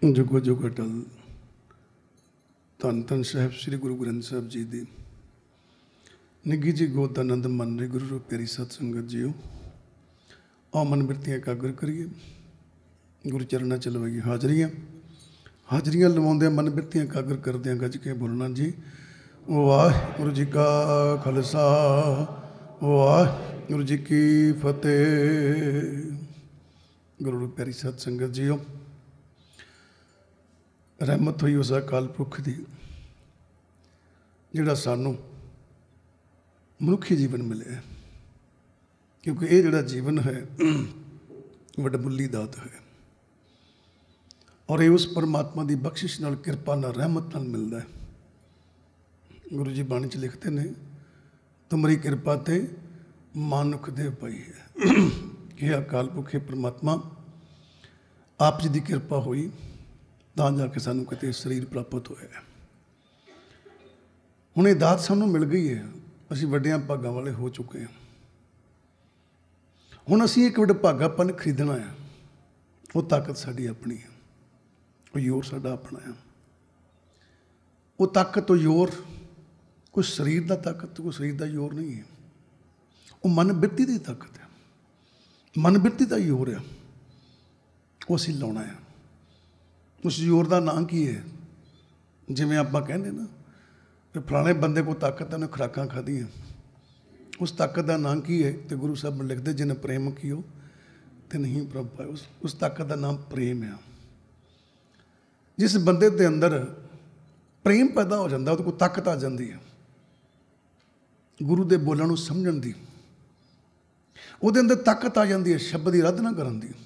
जुगो जुग अटल धन धन साहब श्री गुरु ग्रंथ साहब जी दी निगी जी गोद आनंद मन रही गुरु रूप प्यारी सत संगत जीओ। आओ मन बिरतियाँ एकाग्र करिए, गुरु चरणा चलवाइए हाजरियाँ। हाजरियाँ लवाउंदे मन बिरतियाँ एकाग्र करदे गज के बोलना जी वाहिगुरू जी का खालसा वाहिगुरू जी की फतेह। गुरु रूप प्यारी सत संगत जीओ, रहमत हुई उस अकाल पुरख की जिहड़ा सानू मनुखी जीवन मिले, क्योंकि ये जिहड़ा जीवन है वडमुल्ली दात है और ये उस परमात्मा की बख्शिश नाल किरपा नाल रहमत नाल मिलता है। गुरु जी बाणी च लिखते ने तुमरी किरपा ते मानुख दे पाई है कि अकाल पुरखे परमात्मा आप जी की किरपा हुई ਤਾਂ ਜਾ ਕੇ ਸਾਨੂੰ ਕਿਤੇ ਸਰੀਰ ਪ੍ਰਾਪਤ ਹੋਇਆ। ਹੁਣ ਇਹ ਦਾਤ ਸਾਨੂੰ ਮਿਲ ਗਈ ਹੈ, ਅਸੀਂ ਵੱਡਿਆਂ ਭਾਗਾਂ ਵਾਲੇ ਹੋ ਚੁੱਕੇ ਹਾਂ। ਹੁਣ ਅਸੀਂ ਇੱਕ ਵਡਭਾਗਾਪਨ ਖਰੀਦਣਾ ਹੈ। ਉਹ ਤਾਕਤ ਸਾਡੀ ਆਪਣੀ ਹੈ, ਉਹ ਜ਼ੋਰ ਸਾਡਾ ਆਪਣਾ ਹੈ। ਉਹ ਤਾਕਤ ਉਹ ਜ਼ੋਰ ਕੋਈ ਸਰੀਰ ਦਾ ਤਾਕਤ, ਕੋਈ ਸਰੀਰ ਦਾ ਜ਼ੋਰ ਨਹੀਂ ਹੈ। ਉਹ ਮਨ ਬਿਰਤੀ ਦੀ ਤਾਕਤ ਹੈ, ਮਨ ਬਿਰਤੀ ਦਾ ਜ਼ੋਰ ਆ, ਉਹ ਅਸੀਂ ਲਾਉਣਾ ਹੈ। उस जोर का नाम की है, जिमें आप कहते ना कि फलाने बंदे को ताकत है, उन्हें खुराकां खादियाँ, उस ताकत का नाम की है। तो गुरु साहब लिखते जिन्हें प्रेम कियो तो नहीं प्रभ पाए, उस ताकत का नाम प्रेम है। जिस बंदे के अंदर प्रेम पैदा हो जाता वो ताकत आ जाती है गुरु के बोलों समझण की, वो अंदर ताकत आ जाती है शब्द की आराधना करन दी।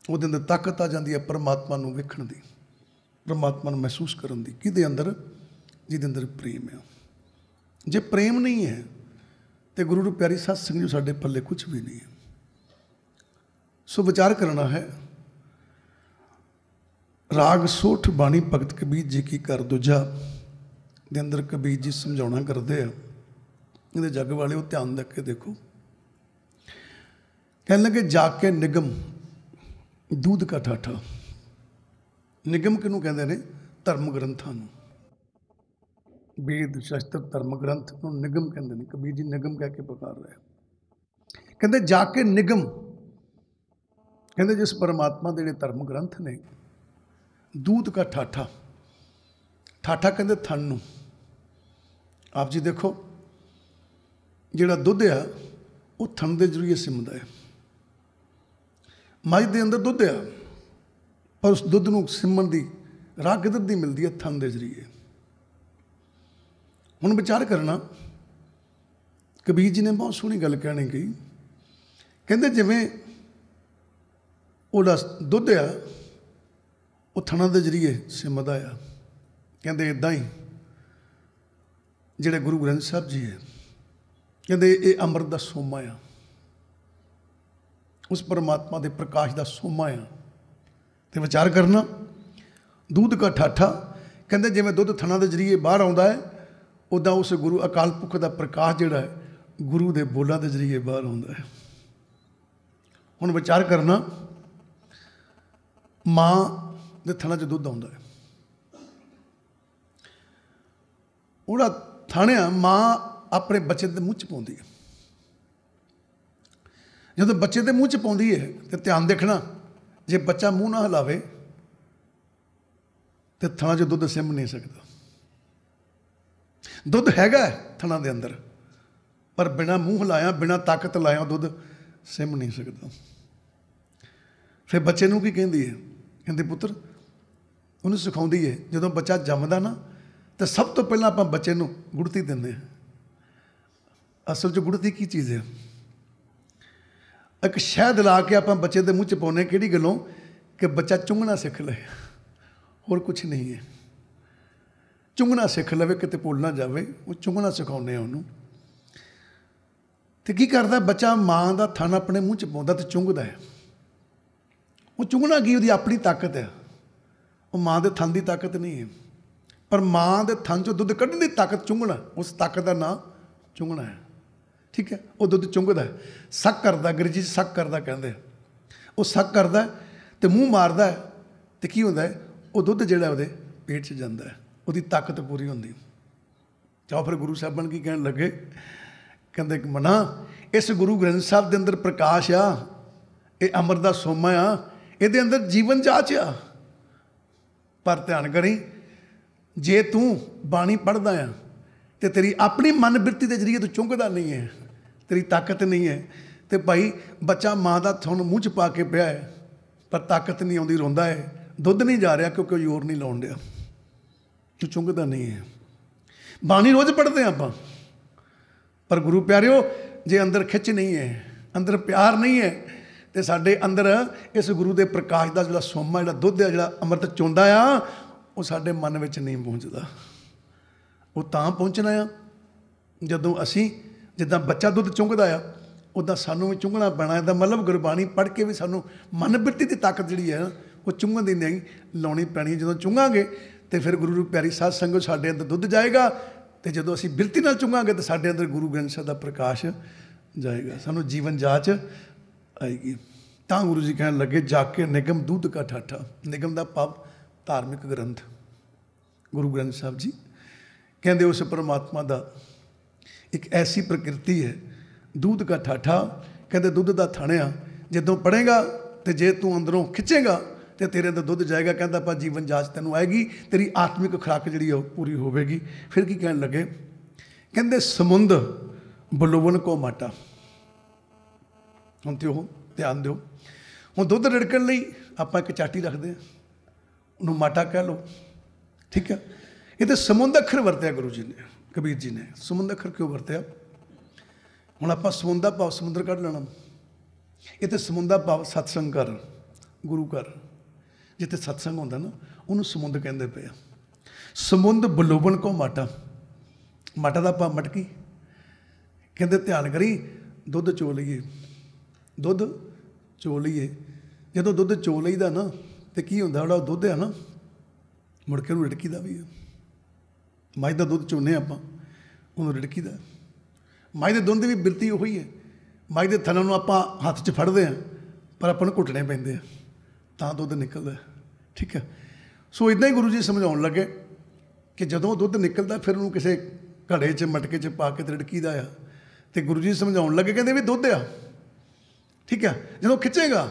ਉਹਦੇ ਅੰਦਰ ਤਾਕਤ ਆ ਜਾਂਦੀ ਹੈ परमात्मा ਨੂੰ ਵੇਖਣ ਦੀ, परमात्मा ਨੂੰ ਮਹਿਸੂਸ ਕਰਨ ਦੀ। ਕਿਹਦੇ ਅੰਦਰ? ਜਿਹਦੇ ਅੰਦਰ ਪ੍ਰੇਮ ਹੈ। ਜੇ ਪ੍ਰੇਮ ਨਹੀਂ ਹੈ ਤੇ ਗੁਰੂ ਨੂੰ ਪਿਆਰੀ ਸਤ ਸੰਗਤ ਜੀ ਸਾਡੇ ਪੱਲੇ ਕੁਝ ਵੀ ਨਹੀਂ ਹੈ। ਸੋ ਵਿਚਾਰ ਕਰਨਾ ਹੈ। ਰਾਗ ਸੋਠ ਬਾਣੀ ਭਗਤ ਕਬੀਰ ਜੀ ਕੀ ਕਰ ਦੂਜਾ ਦੇ ਅੰਦਰ ਕਬੀਰ ਜੀ ਸਮਝਾਉਣਾ ਕਰਦੇ ਆ। ਇਹਦੇ ਜੱਗ ਵਾਲੇ ਉਹ ਧਿਆਨ ਰੱਖ ਕੇ ਦੇਖੋ। ਕਹਿਣ ਲੱਗੇ ਜਾ ਕੇ ਨਿਗਮ दूध का ठाठा। निगम किनू कहते हैं? धर्म ग्रंथों। वेद शास्त्र धर्म ग्रंथ निगम कहते हैं। कबीर जी निगम कह के पुकार रहे। कहते जाके निगम, कहते जिस परमात्मा के धर्म ग्रंथ ने दूध का ठाठा, ठाठा कहते थन नूं। आप जी देखो जिहड़ा दुध आ वो थन के जरिए सिमदा है। मझ के अंदर दुध आ पर उस दुध को सिमन की राह किधर दी मिलती है? थन के जरिए। हुण विचार करना, कबीर जी ने बहुत सोहनी गल कहनी कही। कहते जिवें ओहदा दुध आ वो थना के जरिए सिमदा आ, कहते इदां ही जिहड़े गुरु ग्रंथ साहब जी है कहते ये अमृत का सोमा आ, उस परमात्मा के प्रकाश का सोमा आ। तो विचार करना, दूध का ठाठा कहते जिवें दुध थना के जरिए बाहर आता है, उदा उस गुरु अकाल पुरख का प्रकाश जिहड़ा है गुरु के बोलों के जरिए बाहर आता है। हुण विचार करना, माँ के थना च दुध आता है, उहदा थाणिया माँ अपने बच्चे के मूँह च पाउंदी है। जो बच्चे के मूँह च पाउंदी है तो ध्यान देखना, जे बच्चा मूँह ना हिलावे तो थना च दुध सिम नहीं सकता। दुध हैगा थना के अंदर पर बिना मूँह हिलाया बिना ताकत लाया दुध सिम नहीं सकता। फिर बच्चे नूं की कहती है? कहती पुत्र उन्हें सिखाउंदी है। जो बच्चा जमदा ना तो सब तो पहला आप बच्चे नूं गुड़ती देंगे। असल च गुड़ती की चीज़ है? एक शहद ला के आप बच्चे के मूँह च पाने कि गलों कि बच्चा चुंगना सीख ले, और कुछ नहीं है। चुंगना सीख लवे, किते भुल ना जाए, वो चुंगना सिखाने उन्होंने। तो की करता बच्चा? माँ का थन अपने मूँह च पाउंदा तो चुंगदा है। वो चुंगना की उसकी अपनी ताकत है, वो माँ के थन की ताकत नहीं है। पर माँ के थन चो दुध कढ़ने की ताकत चुंगना, उस ताकत का नाम चुंगना है। ठीक है, वो दुध चुंगदा है, सक करता, अंग्रेजी सक करता कहते, वो सक करता तो मूँह मारदा है तो की होंदा है, वो दुध जिहड़ा उहदे पेट 'च जांदा है, उहदी ताकत पूरी होंदी। जाओ फिर गुरु साहबान की कहण लगे, कहंदे मना इस गुरु ग्रंथ साहब के अंदर प्रकाश आ, ये अमृत दा सोमा आ, ये अंदर जीवन जाच आ। पर ध्यान करी, जे तू बाणी पढ़दा आ तो तेरी अपनी मन बिरती के जरिए तू चुंघदा नहीं है, तेरी ताकत नहीं है, तो भाई बच्चा माँ का थुन मूँह च पा के पिया है पर ताकत नहीं आती, रोंदा है, दुध नहीं जा रहा क्योंकि जोर नहीं लाउण दिया, तू चुंघदा नहीं है। बाणी रोज़ पढ़ते हैं आप, पर गुरु प्यारिओ जे अंदर खिच नहीं है, अंदर प्यार नहीं है, तो साडे अंदर इस गुरु के प्रकाश का जो सोमा जो दुध है, जो अमृत चोंदा आ, वो साडे मन में नहीं पहुँचता। वो तां पहुँचना आ जदों असी जिद्दां बच्चा दुध चुंघदा आ उदा सानू भी चुंघना पैना। इसदा मतलब गुरबाणी पढ़ के भी सानू मन बिरती की ताकत जिहड़ी है ना वो चुंघन दी नहीं लाउणी पैनी। जदों चुंघांगे तो फिर गुरु प्यारी साध संगत साडे अंदर दुध जाएगा, तो जदों असी बिरती नाल चुंघांगे तो साडे अंदर गुरु ग्रंथ साहिब दा प्रकाश जाएगा, सानू जीवन जाच आएगी। तां गुरु जी कहण लगे, जाके निगम दूध का ठाठा। निगम का भाव धार्मिक ग्रंथ गुरु ग्रंथ साहब जी कहते उस परमात्मा का एक ऐसी प्रकृति है, दूध का ठाठा, कहते दुध का थणिया, जदों पढ़ेगा तो जे तू अंदरों खिंचेगा तो तेरे अंदर दुध जाएगा। कहता पर जीवन जाच तेनों आएगी, तेरी आत्मिक खुराक जी पूरी होगी। फिर की कहन लगे, कहते समुंद बलोवन को माटा। हम तो ध्यान दो, हम दुध रिड़कण लई आपां एक चाटी रखते हैं, उन्होंने माटा कह लो, ठीक है। ये तो समुंद अखर वरत्या गुरु जी ने, कबीर जी ने समुंद अखर क्यों वरत्या। हुण आपां समुंद दा भाव समुंदर कढ लेना, ये तो समुंद दा भाव सत्संग कर, गुरु घर जिथे सत्संग होंदा ना उन्होंने समुंद कहते पे। समुंद बलोबन को माटा, माटा का भाव मटकी। कहते ध्यान करी, दुध चो लीए, दुध चो लीए, जो दुध चो लीदा ना तो की होंदा, जो दुध है ना मुड़ के रिड़की का भी है। मझ का दुध चोने आप रिड़की का, मझ के दुध की भी बिरती उही है। मझ के थनों आप हाथ च फड़ते हैं पर अपन घुटने पैंदे हैं तां दुध निकलता है, ठीक है। सो इदां ही गुरु जी समझाउण लगे कि जदों दुध निकलता फिर उन्होंने किसी घड़े च मटके च पा के रिड़की का आ, तो गुरु जी समझाउण लगे कहते भी दुध आ, ठीक है। जदों खिंचेगा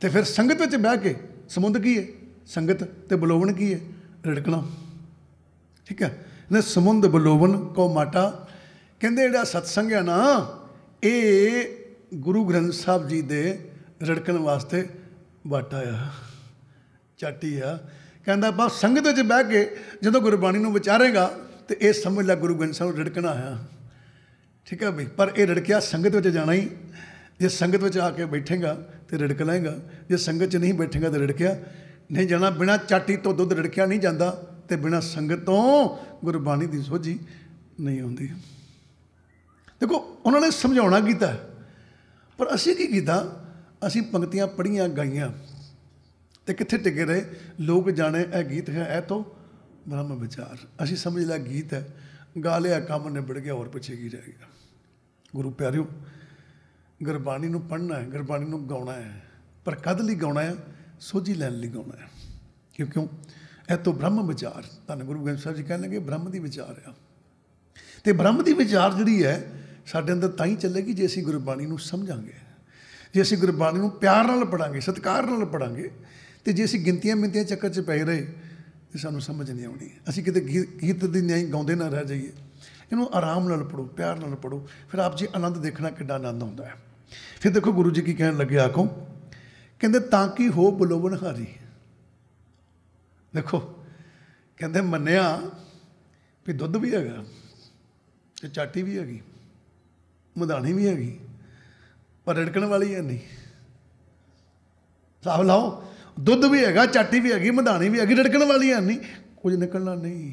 तो फिर संगत में बह के, समुंद की है संगत, तो बलोवन की है रिड़कना, ठीक है। ने समुंद बलोवन को माटा। कहते जो सत्संग है ना ये गुरु ग्रंथ साहब जी के रिड़कण वास्ते वाटा आ, चाटी आ। कहता बस संगत में बह के जो गुरबाणी को विचारेगा तो ये समझ ला गुरु ग्रंथ साहब रिड़कना है, ठीक है भाई। पर यह रिड़किया संगत में जाना ही, जे संगत में आके बैठेगा तो रिड़क लेगा, जे संगत च नहीं बैठेगा तो रिड़किया नहीं जाना। बिना चाटी तो दुध रिड़किया नहीं जाता, तो बिना संगत तो गुरबाणी की सोझी नहीं आती। देखो उन्होंने समझाना किया, पर असी की किया, असी पंक्तियां पढ़ियां गाइयां तो कित्थे टिके रहे। लोग जाने ए गीत है, ए तो ब्रह्म विचार, असी समझ लिया गीत है, गा लिया, काम निबड़ गया, और पिछे की रह गया। गुरु प्यारिओ गुरबाणी को पढ़ना है, गुरबाणी को गाना है, पर कद लई गाना है, सोझी लैन लई गाना है। क्यों क्यों ए तो ब्रह्म विचार, धन गुरु ग्रंथ साहब जी कहने लगे ब्रह्म की विचार आ। तो ब्रह्म की विचार जी है साडे अंदर तां ही चलेगी जे असी गुरबाणी को समझांगे, जे असी गुरबाणी को प्यार नाल पढ़ांगे, सत्कार नाल पढ़ांगे। तो जे असी गिनतियां मिनतियां चक्कर च पै रहे तो सानू समझ नहीं आउणी। असी किते गीत दी न्याय गाउंदे ना रह जाइए, इन्हूं आराम नाल पढ़ो, प्यार नाल पढ़ो, फिर आप जी आनंद देखना किड्डा आनंद आउंदा है। फिर देखो गुरु जी की कहण लगे, आखो कहंदे ताकि हो बलोवन हारी। देखो कहंदे मन्निया भी दुध भी हैगा ते चाटी भी हैगी, मधानी भी हैगी, पर रिड़कण वाली है नहीं। साफ लाओ, दुध भी हैगा, चाटी भी हैगी, मधानी भी हैगी, रिड़कण वाली है नहीं, कुछ निकलना नहीं।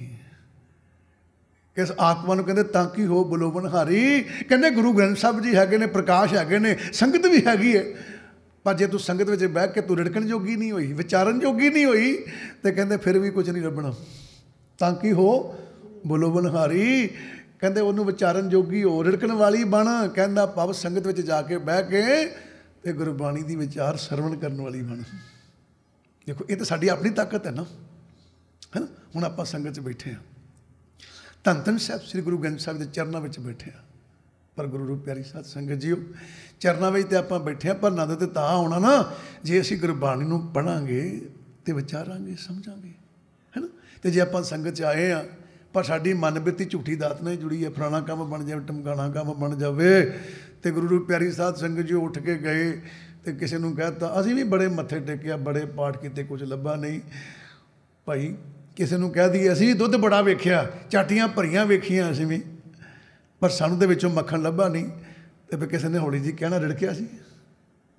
किस आत्मा को कहते ताकि हो बलोवन हारी। कहते गुरु ग्रंथ साहब जी है ने, प्रकाश है ने, संगत भी हैगी है, पर जे तू संगत में बह के तू रिड़कण जोगी नहीं हुई, विचारन जोगी नहीं हुई, तो कहते फिर भी कुछ नहीं लभना। ताकि हो बलोवन हारी, कहते उन्होंने विचारन जोगी हो, रिड़कण वाली बन। कहता भाव संगत में जाके बह के ते गुरबाणी की विचार सरवण करने वाली बन। देखो ये तो साड़ी अपनी ताकत है ना, है ना। हुण आपां संगत च बैठे हाँ, धन धन साहब श्री गुरु ग्रंथ साहब के चरणों में बैठे हाँ, पर गुरु रूप प्यारी साध संगत जीओ चरणों में तो आप बैठे हाँ, पर आनंद तो तां आउणा ना जे असीं गुरबाणी नूं पढ़ांगे तो विचारांगे समझांगे, है ना। तो जे आप संगत च आए हाँ पर साडी मन बिरती झूठी दात नाल जुड़ी है, फलाना काम बन जाए टमकाना काम बन जाए, तो गुरु रूप प्यारी साध संगत जी उठ के गए तो किसी नूं कहता असीं भी बड़े मत्थे टेकिया बड़े पाठ किते कुछ लभा नहीं भाई, किसी नूं कह दईए असीं दुੱਧ बड़ा वेखिया चाटियां भरियां वेखियां असीं भी, पर सानूं दे विचों मक्खन लभा नहीं, तो फिर किसी ने हौली जी कहना रिड़किया सी,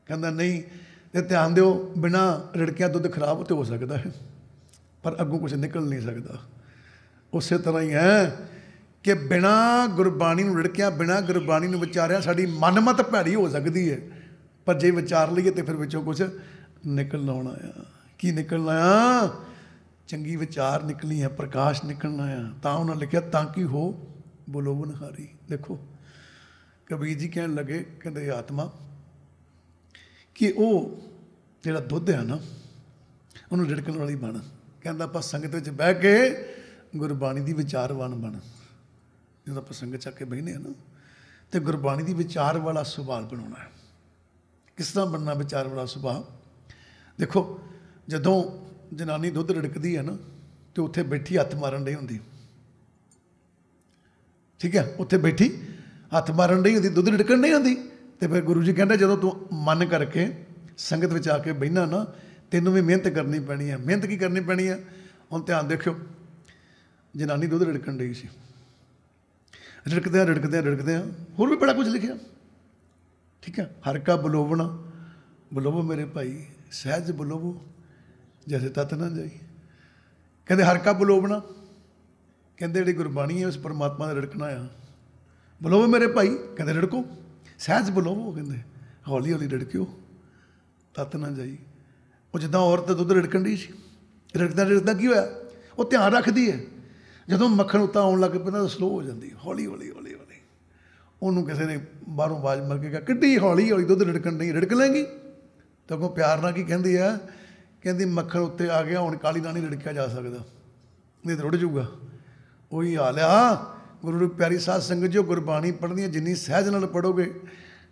कहंदा नहीं, तो ध्यान दिओ बिना रिड़किया दुੱਧ खराब तो हो सकता है पर अगों कुछ निकल नहीं सकता। उस तरह ही है कि बिना गुरबाणी नूं रिड़किया बिना गुरबाणी नूं विचारिया साडी मनमत भैड़ी हो सकती है, पर जे विचार लईए तो फिर विचों कुछ निकलना आउणा आ। की निकलना आ? चंगी विचार निकली है, प्रकाश निकलना आ। तां उन्होंने लिखिया ताकि हो बुलोवनहारी। देखो कबीर जी कहन लगे कहते आत्मा कि वो जिहड़ा दुੱਧ है ना उन्होंने रिड़कण वाली बन, कहता आपां संगत विच बह के गुरबाणी की विचारवान बन। जो आप संगत च आके बहने ना तो गुरबाणी की विचार वाला सुभाव बनाना है। किस तरह बनना विचार वाला सुभाव? देखो जदों जनानी दुੱਧ रिड़कदी है ना तो उत्थे बैठी हथ मारन डई हुंदी, ठीक है, उत्थे बैठी हथ मारन डई हुंदी, दुੱਧ रिड़कण नहीं आती। तो फिर गुरु जी कहते जदों तू मन करके संगत विच आके बहना ना तेनों भी मेहनत करनी पैनी है। मेहनत की करनी पैनी है? हुण ध्यान देखियो, जनानी दुੱਧ रिड़कण डई सी, रिड़कदियां रिड़कदियां रिड़कदियां होर भी बड़ा कुछ लिखिया, ठीक है। हर का बुलोवना बुलोवो मेरे भाई सहज बुलोवो जैसे तत ना जाई। कहते हर का बुलोवना, कहते जी गुरबाणी है उस परमात्मा का रिड़कना आ। बुलोवो मेरे भाई, कहते रिड़को सहज बुलोवो, कहते हौली हौली रिड़कियो तत ना जाई। वो जिद्दां औरत दुੱਧ रिड़कण डी सी, रिड़कदा रिड़कदा की होया वो ध्यान रखती है, जदों मक्खन उत्ता आउण लग पैंदा तो स्लो हो जाती हौली हौली हौली हौली। उन्होंने किसी ने बाहरों आवाज़ मार के कहा किड्डी हौली हौली दुੱਧ रिड़कण नहीं, रिड़क लेंगी? तो अगों प्यार नाल की कहती है, कहती मक्खन उत्ते आ गया हुण काली नाल नहीं रिड़किया जा सकता, नहीं तो रुड़ जूगा। वही हाल आ गुरु रूप प्यारी साध संगत जो गुरबाणी पढ़नी जिन्नी सहज नाल पढ़ोगे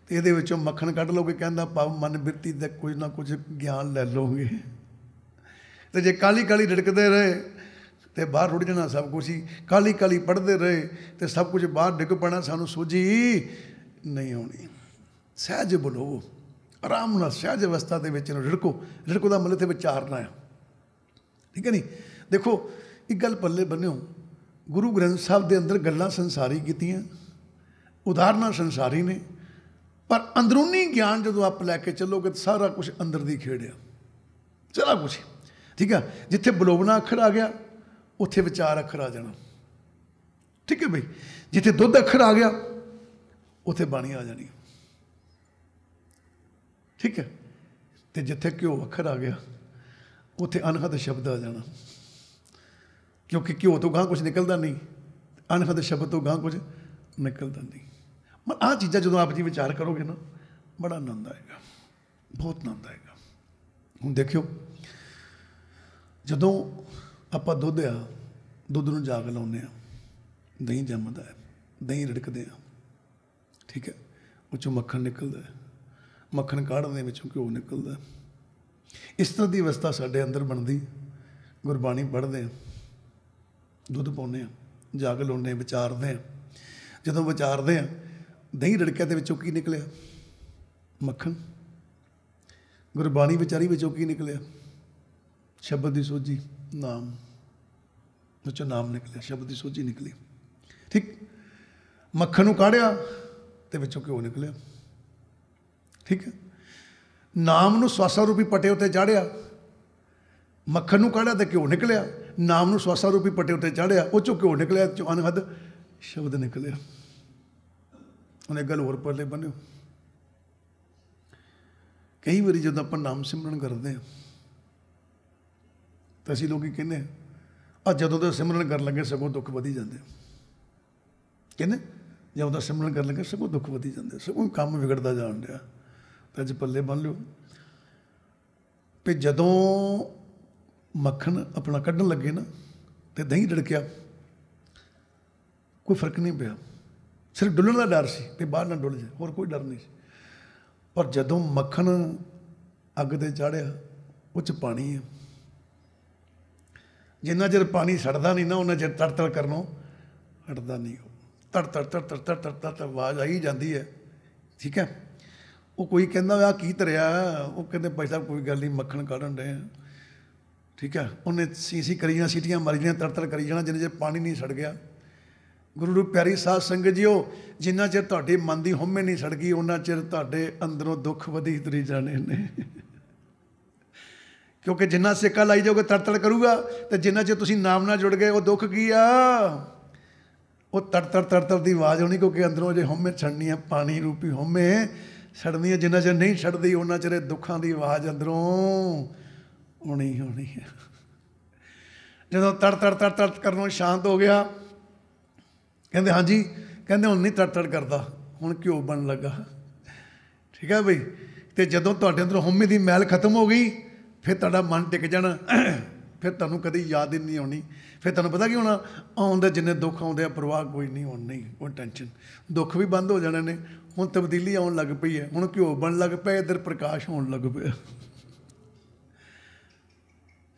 तो ये मक्खन कढ़ लोगे, कहता पाव मन बिरती का कुछ ना कुछ ज्ञान लै लोगे। तो जे काली काली रिड़कते रहे तो बाहर रुड़ जाना सब कुछ ही, काली काली पढ़ते रहे तो सब कुछ बाहर डिग पैना, सानू सूझी नहीं आनी। सहज बुलोवो आराम नाल सहज अवस्था के रिड़को, रिड़को का मतलब विचारना है, ठीक है नहीं। देखो एक गल पल्ले बन्यो, गुरु ग्रंथ साहब के अंदर गल्लां संसारी कीतियां, उदाहरण संसारी ने, पर अंदरूनी ज्ञान जो आप लैके चलोगे तो सारा कुछ अंदर दी खेड़ आ, सारा कुछ, ठीक है। जिथे बुलोवना अखर आ गया उत्थे विचार अखर आ जाना, ठीक है भाई। जिथे दुੱਧ अखर आ गया उत्थे बाणी आ जानी, ठीक है। तो जिथे घ्यो अखर आ गया उत्थे अनहद शब्द आ जाना, क्योंकि घ्यो तो गांह कुछ निकलता नहीं, अनहद शब्द तो गांह कुछ निकलता नहीं। मैं आ चीज़ां जो आप जी विचार करोगे ना बड़ा आनंद आएगा, बहुत आनंद आएगा। हुण देखियो जदों ਆਪਾਂ ਦੁੱਧ ਆ, ਦੁੱਧ ਨੂੰ ਜਾਗ ਲਾਉਂਦੇ ਆ, ਦਹੀਂ ਜੰਮਦਾ ਹੈ, ਦਹੀਂ ਰਿੜਕਦੇ ਆ, ਠੀਕ ਹੈ, ਉਹ 'ਚੋਂ ਮੱਖਣ ਨਿਕਲਦਾ ਹੈ, ਮੱਖਣ ਕਾੜਨ ਦੇ ਵਿੱਚੋਂ ਘਿਓ ਨਿਕਲਦਾ। ਇਸ ਤਰ੍ਹਾਂ ਦੀ ਅਵਸਥਾ ਸਾਡੇ ਅੰਦਰ ਬਣਦੀ। ਗੁਰਬਾਣੀ ਪੜ੍ਹਦੇ ਆ, ਦੁੱਧ ਪਾਉਂਦੇ ਆ, ਜਾਗ ਲਾਉਂਦੇ, ਵਿਚਾਰਦੇ ਆ। ਜਦੋਂ ਵਿਚਾਰਦੇ ਆ ਦਹੀਂ ਰਿੜਕਿਆ ਦੇ ਵਿੱਚੋਂ ਕੀ ਨਿਕਲਿਆ? ਮੱਖਣ। ਗੁਰਬਾਣੀ ਵਿਚਾਰੀ ਵਿੱਚੋਂ ਕੀ ਨਿਕਲਿਆ? शब्द की सोझी नाम, बच्चों नाम निकलिया, शब्द की सोझी निकली, ठीक। मक्खन नूं काढ़िया तो विचों घ्यो निकलिया, ठीक है। नाम नूं स्वासा रूपी पटे उत्ते चाढ़िया, मक्खन नूं काढ़िया तो घ्यो निकलिया, नाम नूं स्वासा रूपी पटे उत्ते चाढ़िया उस चों घ्यो निकलिया, चों अनहद शब्द निकलिया। उन्हें गल होर पल्ले बन्यो, कई बारी जदों आपां नाम सिमरन करते हैं तो असीं लोग कहने आ जदों तो सिमरन कर लगे सगों दुख वधी जाते, कहने जदों तो सिमरन कर लगे सगों दुख वधी जाते, सगों काम विगड़ता जान दिया। तो अज पल्ले बन लो भी जदों ਮੱਖਣ ਆਪਣਾ ਕੱਢਣ ਲੱਗੇ ਨਾ ਤੇ ਦਹੀਂ ਰੜਕਿਆ, ਕੋਈ ਫਰਕ ਨਹੀਂ ਪਿਆ। ਸਿਰਫ ਡੁੱਲਣ ਦਾ ਡਰ ਸੀ ਕਿ ਬਾਹਰ ਨਾ ਡੁੱਲ ਜਾਏ, ਹੋਰ ਕੋਈ ਡਰ ਨਹੀਂ ਸੀ। ਪਰ ਜਦੋਂ ਮੱਖਣ ਅੱਗ 'ਤੇ ਚਾੜਿਆ, ਉਹ 'ਚ ਪਾਣੀ ਹੈ। ਜਿੰਨਾ ਚਿਰ ਪਾਣੀ ਸੜਦਾ ਨਹੀਂ ਨਾ ਉਹਨਾਂ ਚਿਰ ਤੜ ਤੜ ਕਰਨੋਂ ਹਟਦਾ ਨਹੀਂ। ਉਹ ਤੜ ਤੜ ਤੜ ਤੜ ਤੜ ਤੜ ਤੜ ਆਵਾਜ਼ ਆਈ ਜਾਂਦੀ ਹੈ। ਠੀਕ ਹੈ। ਉਹ ਕੋਈ ਕਹਿੰਦਾ ਆਹ ਕੀ ਧਰਿਆ, ਉਹ ਕਹਿੰਦੇ ਭਾਈ ਸਾਹਿਬ ਕੋਈ ਗੱਲ ਨਹੀਂ, ਮੱਖਣ ਕੱਢਣ ਡਏ ਆ। ਠੀਕ ਹੈ। ਉਹਨੇ ਸੀ ਕਰੀਆਂ, ਸੀਟੀਆਂ ਮਾਰੀਆਂ, ਤੜ ਤੜ ਕਰੀ ਜਾਣਾ, ਜਿੰਨੇ ਚਿਰ ਪਾਣੀ ਨਹੀਂ ਸੜ ਗਿਆ। ਗੁਰੂ ਨੂੰ ਪਿਆਰੀ ਸਾਧ ਸੰਗਤ ਜੀਓ, ਜਿੰਨਾ ਚਿਰ ਤੁਹਾਡੇ ਮਨ ਦੀ ਹਉਮੈ ਨਹੀਂ ਸੜ ਗਈ, ਉਹਨਾਂ ਚਿਰ ਤੁਹਾਡੇ ਅੰਦਰੋਂ ਦੁੱਖ ਵਧੀ ਤੁਰੀ ਜਾਣੇ ਨੇ। ਕਿਉਂਕਿ ਜਿੰਨਾ ਸੇਕਾ ਲਾਈ ਜਾਓਗੇ ਤੜ ਤੜ ਕਰੂਗਾ, ਤੇ ਜਿੰਨਾ ਚਿਰ ਤੁਸੀਂ ਨਾਮ ਨਾਲ ਜੁੜ ਗਏ, ਉਹ ਦੁੱਖ ਕੀ ਆ, ਉਹ ਤੜ ਤੜ ਤੜ ਤੜ ਦੀ ਆਵਾਜ਼ ਹੋਣੀ। ਕਿਉਂਕਿ ਅੰਦਰੋਂ ਜੇ ਹਉਮੈ ਛੱਡਣੀ ਹੈ, ਪਾਣੀ ਰੂਪੀ ਹਉਮੈ ਛੱਡਣੀ ਹੈ। ਜਿੰਨਾ ਚਿਰ ਨਹੀਂ ਛੱਡਦੀ, ਉਹਨਾਂ ਚਿਰ ਦੁੱਖਾਂ ਦੀ ਆਵਾਜ਼ ਅੰਦਰੋਂ ਹੋਣੀ ਹੈ। ਜਦੋਂ ਤੜ ਤੜ ਤੜ ਤੜ ਕਰਨੋਂ ਸ਼ਾਂਤ ਹੋ ਗਿਆ, ਕਹਿੰਦੇ ਹਾਂਜੀ, ਕਹਿੰਦੇ ਹੁਣ ਨਹੀਂ ਤੜ ਤੜ ਕਰਦਾ, ਹੁਣ ਘਿਓ ਬਣਨ ਲੱਗਾ। ਠੀਕ ਹੈ ਬਈ। ਅਤੇ ਜਦੋਂ ਤੁਹਾਡੇ ਅੰਦਰ ਹਉਮੈ ਦੀ ਮੈਲ ਖਤਮ ਹੋ ਗਈ, ਫਿਰ ਤੁਹਾਡਾ ਮਨ ਟਿਕ ਜਾਣਾ, ਫਿਰ ਤੁਹਾਨੂੰ ਕਦੀ ਯਾਦ ਹੀ ਨਹੀਂ ਆਉਣੀ। ਫਿਰ ਤੁਹਾਨੂੰ ਪਤਾ ਕੀ ਹੋਣਾ, ਆਉਂਦੇ ਜਿੰਨੇ ਦੁੱਖ ਆਉਂਦੇ ਆ, ਪਰਵਾਹ ਕੋਈ ਨਹੀਂ ਹੋਣੀ, ਕੋਈ ਟੈਨਸ਼ਨ। ਦੁੱਖ ਵੀ ਬੰਦ ਹੋ ਜਾਣੇ ਨੇ। ਹੁਣ ਤਬਦੀਲੀ ਆਉਣ ਲੱਗ ਪਈ ਹੈ, ਹੁਣ ਘਿਓ ਬਣਨ ਲੱਗ ਪਿਆ, ਇੱਧਰ ਪ੍ਰਕਾਸ਼ ਹੋਣ ਲੱਗ ਪਿਆ।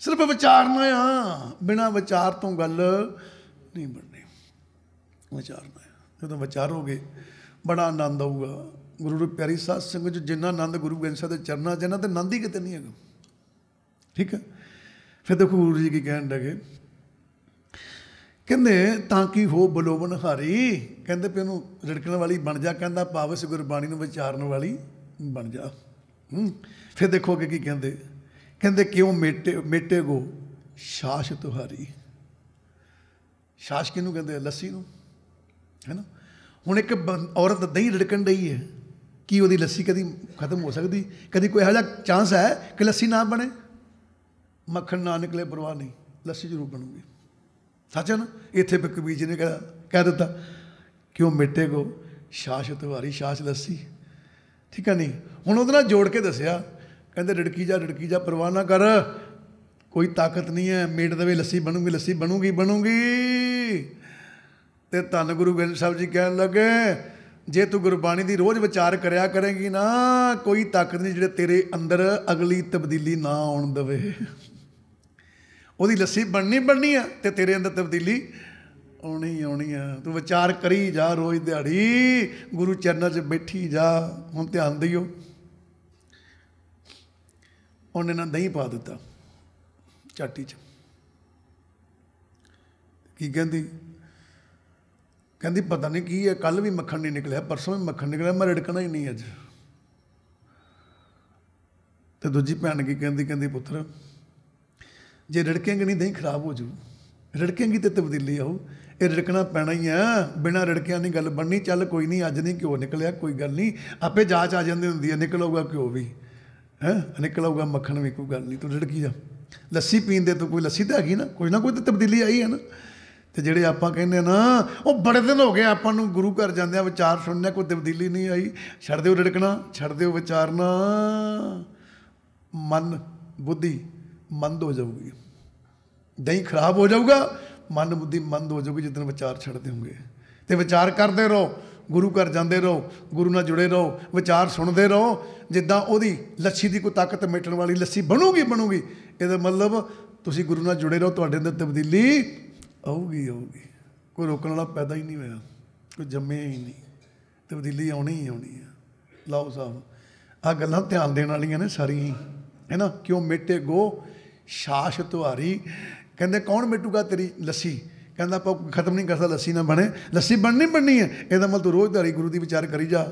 ਸਿਰਫ ਵਿਚਾਰਨਾ ਆ, ਬਿਨਾਂ ਵਿਚਾਰ ਤੋਂ ਗੱਲ ਨਹੀਂ ਬਣਨੀ। ਵਿਚਾਰਨਾ ਆ, ਜਦੋਂ ਵਿਚਾਰੋਗੇ ਬੜਾ ਆਨੰਦ ਆਊਗਾ। ਗੁਰੂ ਦੀ ਪਿਆਰੀ ਸਾਧ ਸੰਗਤ 'ਚ ਜਿੰਨਾ ਆਨੰਦ ਗੁਰੂ ਗ੍ਰੰਥ ਸਾਹਿਬ ਦੇ ਚਰਨਾਂ 'ਚ, ਇਹਨਾਂ ਤੇ ਆਨੰਦ ਹੀ ਕਿਤੇ ਨਹੀਂ ਹੈਗਾ। ਠੀਕ ਹੈ। ਫਿਰ ਦੇਖੋ ਗੁਰੂ ਜੀ ਕੀ ਕਹਿਣ ਲੱਗੇ, ਕਹਿੰਦੇ ਤਾਂ ਕੀ ਹੋ ਬਲੋਵਨ ਹਾਰੀ, ਕਹਿੰਦੇ ਵੀ ਉਹਨੂੰ ਰਿੜਕਣ ਵਾਲੀ ਬਣ ਜਾ, ਕਹਿੰਦਾ ਭਾਵ ਇਸ ਗੁਰਬਾਣੀ ਨੂੰ ਵਿਚਾਰਨ ਵਾਲੀ ਬਣ ਜਾ। ਫਿਰ ਦੇਖੋ ਅੱਗੇ ਕੀ ਕਹਿੰਦੇ, ਕਹਿੰਦੇ ਕਿਉਂ ਮੇਟੇ ਗੋ ਛਾਛ ਤੁਹਾਰੀ। ਛਾਛ ਕਿਹਨੂੰ ਕਹਿੰਦੇ? ਲੱਸੀ ਨੂੰ, ਹੈ ਨਾ। ਹੁਣ ਇੱਕ ਔਰਤ ਦਹੀਂ ਰਿੜਕਣ ਡਈ ਹੈ, ਕੀ ਉਹਦੀ ਲੱਸੀ ਕਦੀ ਖਤਮ ਹੋ ਸਕਦੀ? ਕਦੀ ਕੋਈ ਇਹੋ ਜਿਹਾ ਚਾਂਸ ਹੈ ਕਿ ਲੱਸੀ ਨਾ ਬਣੇ? ਮੱਖਣ ਨਾ ਨਿਕਲੇ ਪਰਵਾਹ ਨਹੀਂ, ਲੱਸੀ ਜ਼ਰੂਰ ਬਣੂਗੀ। ਸੱਚ ਹੈ ਨਾ। ਇੱਥੇ ਕਬੀਰ ਜੀ ਨੇ ਕਹਿ ਦਿੱਤਾ ਕਿਉਂ ਮਿੱਟੇ ਕੋ ਛਾਛ ਤੁਹਾਰੀ, ਛਾਛ ਲੱਸੀ। ਠੀਕ ਹੈ ਨਹੀਂ। ਹੁਣ ਉਹਦੇ ਨਾਲ ਜੋੜ ਕੇ ਦੱਸਿਆ, ਕਹਿੰਦੇ ਰਿੜਕੀ ਜਾ, ਪਰਵਾਹ ਨਾ ਕਰ, ਕੋਈ ਤਾਕਤ ਨਹੀਂ ਹੈ, ਮੇਟ ਦੇਵੇ ਲੱਸੀ ਬਣੂਗੀ, ਲੱਸੀ ਬਣੂਗੀ। ਤੇ ਧੰਨ ਗੁਰੂ ਗ੍ਰੰਥ ਸਾਹਿਬ ਜੀ ਕਹਿਣ ਲੱਗੇ, ਜੇ ਤੂੰ ਗੁਰਬਾਣੀ ਦੀ ਰੋਜ਼ ਵਿਚਾਰ ਕਰਿਆ ਕਰੇਗੀ ਨਾ, ਕੋਈ ਤਾਕਤ ਨਹੀਂ ਜਿਹੜੇ ਤੇਰੇ ਅੰਦਰ ਅਗਲੀ ਤਬਦੀਲੀ ਨਾ ਆਉਣ ਦੇਵੇ। ਉਹਦੀ ਲੱਸੀ ਬਣਨੀ ਆ, ਤੇ ਤੇਰੇ ਅੰਦਰ ਤਬਦੀਲੀ ਆਉਣੀ ਆ। ਤੂੰ ਵਿਚਾਰ ਕਰੀ ਜਾ ਰੋਜ਼ ਦਿਹਾੜੀ, ਗੁਰੂ ਚਰਨਾਂ 'ਚ ਬੈਠੀ ਜਾ। ਹੁਣ ਧਿਆਨ ਦਿਓ, ਉਹਨੇ ਨਾ ਦਹੀਂ ਪਾ ਦਿੱਤਾ ਚਾਟੀ 'ਚ। ਕੀ ਕਹਿੰਦੀ ਪਤਾ ਨਹੀਂ ਕੀ ਹੈ, ਕੱਲ੍ਹ ਵੀ ਮੱਖਣ ਨਹੀਂ ਨਿਕਲਿਆ, ਪਰਸੋਂ ਵੀ ਮੱਖਣ ਨਿਕਲਿਆ, ਮੈਂ ਰਿੜਕਣਾ ਹੀ ਨਹੀਂ ਅੱਜ। ਤੇ ਦੂਜੀ ਭੈਣ ਕੀ ਕਹਿੰਦੀ ਪੁੱਤਰ ਜੇ ਰਿੜਕੇਂਗੇ ਨਹੀਂ ਦਹੀਂ ਖਰਾਬ ਹੋ ਜਾਊ, ਰਿੜਕੇਂਗੀ ਤੇ ਤਬਦੀਲੀ ਆਊ। ਇਹ ਰਿੜਕਣਾ ਪੈਣਾ ਹੀ ਆ, ਬਿਨਾਂ ਰਿੜਕਿਆਂ ਨਹੀਂ ਗੱਲ ਬਣਨੀ। ਚੱਲ ਕੋਈ ਨਹੀਂ, ਅੱਜ ਨਹੀਂ ਘਿਓ ਨਿਕਲਿਆ, ਕੋਈ ਗੱਲ ਨਹੀਂ, ਆਪੇ ਜਾਂਚ ਆ ਜਾਂਦੀ ਹੁੰਦੀ ਹੈ, ਨਿਕਲ ਆਊਗਾ ਘਿਓ ਵੀ, ਨਿਕਲ ਆਊਗਾ ਮੱਖਣ ਵੀ, ਕੋਈ ਗੱਲ ਨਹੀਂ, ਤੂੰ ਰਿੜਕੀ ਜਾ। ਲੱਸੀ ਪੀਣ ਦੇ ਤੂੰ ਕੋਈ ਲੱਸੀ ਤਾਂ ਹੈਗੀ ਨਾ, ਕੋਈ ਤਾਂ ਤਬਦੀਲੀ ਆਈ ਹੈ ਨਾ। ਤੇ ਜਿਹੜੇ ਆਪਾਂ ਕਹਿੰਦੇ ਨਾ, ਉਹ ਬੜੇ ਦਿਨ ਹੋ ਗਏ ਆਪਾਂ ਨੂੰ ਗੁਰੂ ਘਰ ਜਾਂਦਿਆਂ ਵਿਚਾਰ ਸੁਣਨੇ, ਕੋਈ ਤਬਦੀਲੀ ਨਹੀਂ ਆਈ। ਛੱਡ ਦਿਓ ਰਿੜਕਣਾ, ਛੱਡ ਦਿਓ ਵਿਚਾਰਨਾ, ਮਨ ਬੁੱਧੀ ਮੰਦ ਹੋ ਜਾਊਗੀ, ਦਹੀਂ ਖਰਾਬ ਹੋ ਜਾਊਗਾ, ਮਨ ਬੁੱਧੀ ਮੰਦ ਹੋ ਜਾਊਗੀ ਜਿੱਦਣ ਵਿਚਾਰ ਛੱਡ ਦਿਓਗੇ। ਤੇ ਵਿਚਾਰ ਕਰਦੇ ਰਹੋ, ਗੁਰੂ ਘਰ ਜਾਂਦੇ ਰਹੋ, ਗੁਰੂ ਨਾਲ ਜੁੜੇ ਰਹੋ, ਵਿਚਾਰ ਸੁਣਦੇ ਰਹੋ। ਜਿੱਦਾਂ ਉਹਦੀ ਲੱਸੀ ਦੀ ਕੋਈ ਤਾਕਤ ਮੇਟਣ ਵਾਲੀ ਲੱਸੀ ਬਣੂਗੀ। ਇਹਦਾ ਮਤਲਬ ਤੁਸੀਂ ਗੁਰੂ ਨਾਲ ਜੁੜੇ ਰਹੋ, ਤੁਹਾਡੇ ਅੰਦਰ ਤਬਦੀਲੀ ਆਊਗੀ। ਕੋਈ ਰੋਕਣ ਵਾਲਾ ਪੈਦਾ ਹੀ ਨਹੀਂ ਹੋਇਆ, ਕੋਈ ਜੰਮਿਆ ਹੀ ਨਹੀਂ, ਤਬਦੀਲੀ ਆਉਣੀ ਹੀ ਆ। ਲਓ ਸਾਹਿਬ, ਆਹ ਗੱਲਾਂ ਧਿਆਨ ਦੇਣ ਵਾਲੀਆਂ ਨੇ ਸਾਰੀਆਂ ਹੀ, ਹੈ ਨਾ। ਕਿਉਂ ਮੇਟੇ ਗੋ ਛਾਛ ਤੁਹਾਰੀ, ਕਹਿੰਦੇ ਕੌਣ ਮਿਟੂਗਾ ਤੇਰੀ ਲੱਸੀ? ਕਹਿੰਦਾ ਆਪਾਂ ਖਤਮ ਨਹੀਂ ਕਰਦਾ, ਲੱਸੀ ਨਾ ਬਣੇ, ਲੱਸੀ ਬਣਨੀ ਹੈ। ਇਹਦਾ ਮਤਲਬ ਤੂੰ ਰੋਜ਼ ਦਿਹਾੜੀ ਗੁਰੂ ਦੀ ਵਿਚਾਰ ਕਰੀ ਜਾ,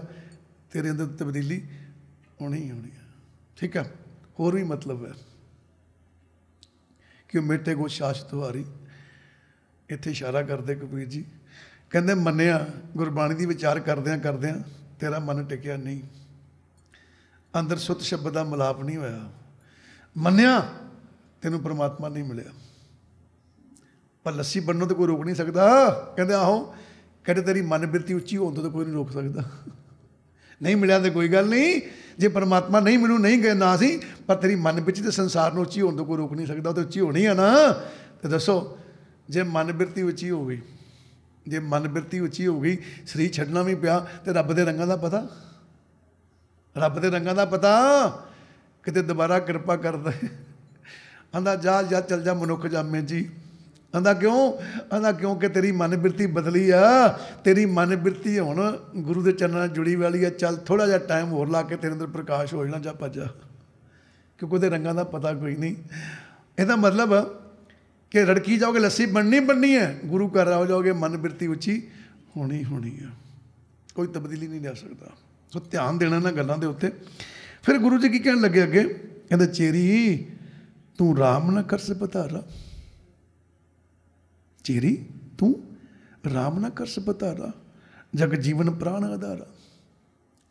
ਤੇਰੇ ਅੰਦਰ ਤਬਦੀਲੀ ਆਉਣੀ ਆ। ਠੀਕ ਹੈ। ਹੋਰ ਵੀ ਮਤਲਬ ਹੈ ਕਿ ਮੇਟੇ ਗੋ ਛਾਛ ਤੁਹਾਰੀ। ਇੱਥੇ ਇਸ਼ਾਰਾ ਕਰਦੇ ਕਬੀਰ ਜੀ, ਕਹਿੰਦੇ ਮੰਨਿਆ ਗੁਰਬਾਣੀ ਦੀ ਵਿਚਾਰ ਕਰਦਿਆਂ ਤੇਰਾ ਮਨ ਟਿਕਿਆ ਨਹੀਂ, ਅੰਦਰ ਸੁੱਤ ਸ਼ਬਦ ਦਾ ਮਿਲਾਪ ਨਹੀਂ ਹੋਇਆ, ਮੰਨਿਆ ਤੈਨੂੰ ਪਰਮਾਤਮਾ ਨਹੀਂ ਮਿਲਿਆ। ਪਰ ਲੱਸੀ ਬਣਨੋਂ ਤਾਂ ਕੋਈ ਰੋਕ ਨਹੀਂ ਸਕਦਾ। ਕਹਿੰਦੇ ਆਹੋ, ਕਹਿੰਦੇ ਤੇਰੀ ਮਨ ਬਿਰਤੀ ਉੱਚੀ ਹੋਣ ਤੋਂ ਤਾਂ ਕੋਈ ਨਹੀਂ ਰੋਕ ਸਕਦਾ। नहीं मिलिया तो कोई गल नहीं, जे परमात्मा नहीं मैनू नहीं गए ना सी, पर तेरी मन विच ते संसार नूं उच्ची होण तो कोई रोक नहीं सकदा, तो उच्ची होनी है ना। तो दसो जे मन बिरती उच्ची हो गई, जे मन बिरती उच्ची हो गई, शरीर छड्डना भी पिया तो रब दे रंगां दा पता, रब दे रंगां दा पता, किते दोबारा किरपा कर दे। आंदा जा चल जा मनुख जामे जी। आंदा क्यों? आंदा क्योंकि तेरी मन बिरती बदली आ, तेरी मन बिरती हुण गुरु के चरणों नाल जुड़ी वाली है। चल थोड़ा जिहा टाइम होर ला के तेरे अंदर प्रकाश हो जाना, जा भज जा, क्योंकि उहदे रंगां दा पता कोई नहीं। ਇਹਦਾ मतलब कि रड़की जाओगे लस्सी बननी है, गुरु घर आओ जाओगे मन बिरती उच्ची होनी है, कोई तब्दीली नहीं ला सकता। सो ध्यान देना इन्हां गल्लां दे उत्ते। फिर गुरु जी की कहण लगे अगे, कहंदे चेरी तू राम न कर सपतारा, चेरी तू राम न कर सपतारा, जग जीवन प्राण आधारा।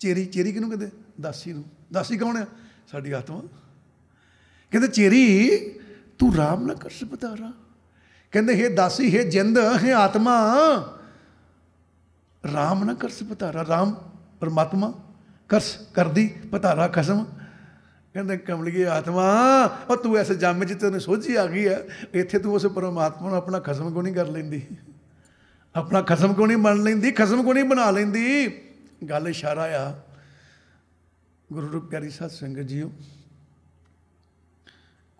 चेरी किहनूं कहंदे? दासी नूं। दासी कौन है? साडी आत्मा। कहंदे चेरी तू राम न कर सपतारा, कहंदे हे दासी, हे जिंद, हे आत्मा, राम न कर सपतारा। राम परमात्मा, करस करदी, पतारा खसम। कहते कमलिए आत्मा, और तू ऐसे जामे च तेन सोझी आ गई है, इत्थे तू उस परमात्मा अपना खसम क्यों नहीं कर लेंदी, अपना खसम क्यों नहीं बन लेंदी, खसम क्यों नहीं बना लेंदी। गल इशारा आ गुरु रूप प्यारी साध संगत जीओ,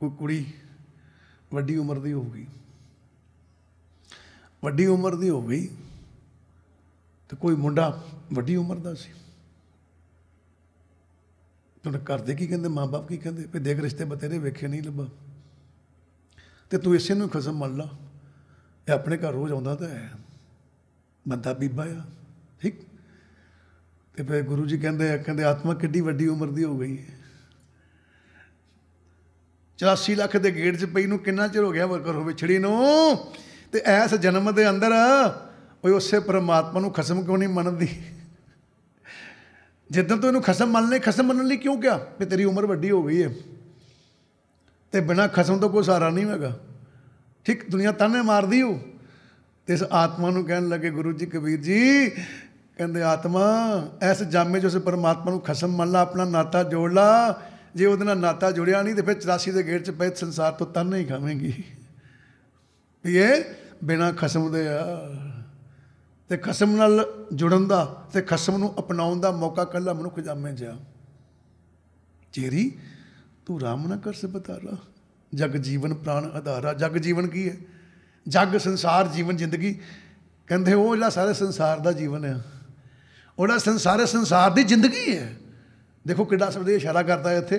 कोई कुड़ी वड्डी उम्र दी हो गई, वड्डी उम्र दी हो गई, तो कोई मुंडा वड्डी उम्र दा सी। तुहाडे घर दे की कहंदे, माँ बाप की कहंदे, भी देख रिश्ते बतेरे वेखे नहीं लभा, तो तू इसे नूं खसम मन ला, ये अपने घर रोज़ आउंदा तो है, बंदा बीबा आ, ठीक। तो फिर गुरु जी कहंदे आत्मा किड्डी वड्डी उम्र दी हो गई है, 84 लाख के गेट च पई नूं किन्ना चिर हो गया घरों विछड़ी नूं, ते ऐस जन्म दे अंदर कोई उसे परमात्मा नूं खसम क्यों नहीं मनदी। जिद्दन तो इनू खसम मन ले, खसम मनने क्यों क्या, भी तेरी उम्र वड्डी हो गई है, तो बिना खसम तो कोई सहारा नहीं हैगा, ठीक। दुनिया ताने मार दी हो, तो इस आत्मा नूं कहन लगे गुरु जी, कबीर जी कहंदे आत्मा ऐस जामे जो उस परमात्मा नूं खसम मन ला, अपना नाता जोड़ ला। जे उहदे नाल नाता जुड़िया नहीं तो फिर 84 के गेट च पे संसार तो ताने ही खावेंगी। ये बिना खसम दे आ, ते खसम नाल जुड़न दा ते खसम नूं अपनाउण दा मौका कल्ला मनुख जामे जा। चेरी तू राम ना कर सपतारा, जग जीवन प्राण आधारा। जग जीवन की है? जग संसार जीवन जिंदगी, कहंदे वो जिहड़ा सारे संसार दा जीवन है, वो सारे संसार दी जिंदगी है। देखो किड्डा शब्द इशारा करता है इत्थे,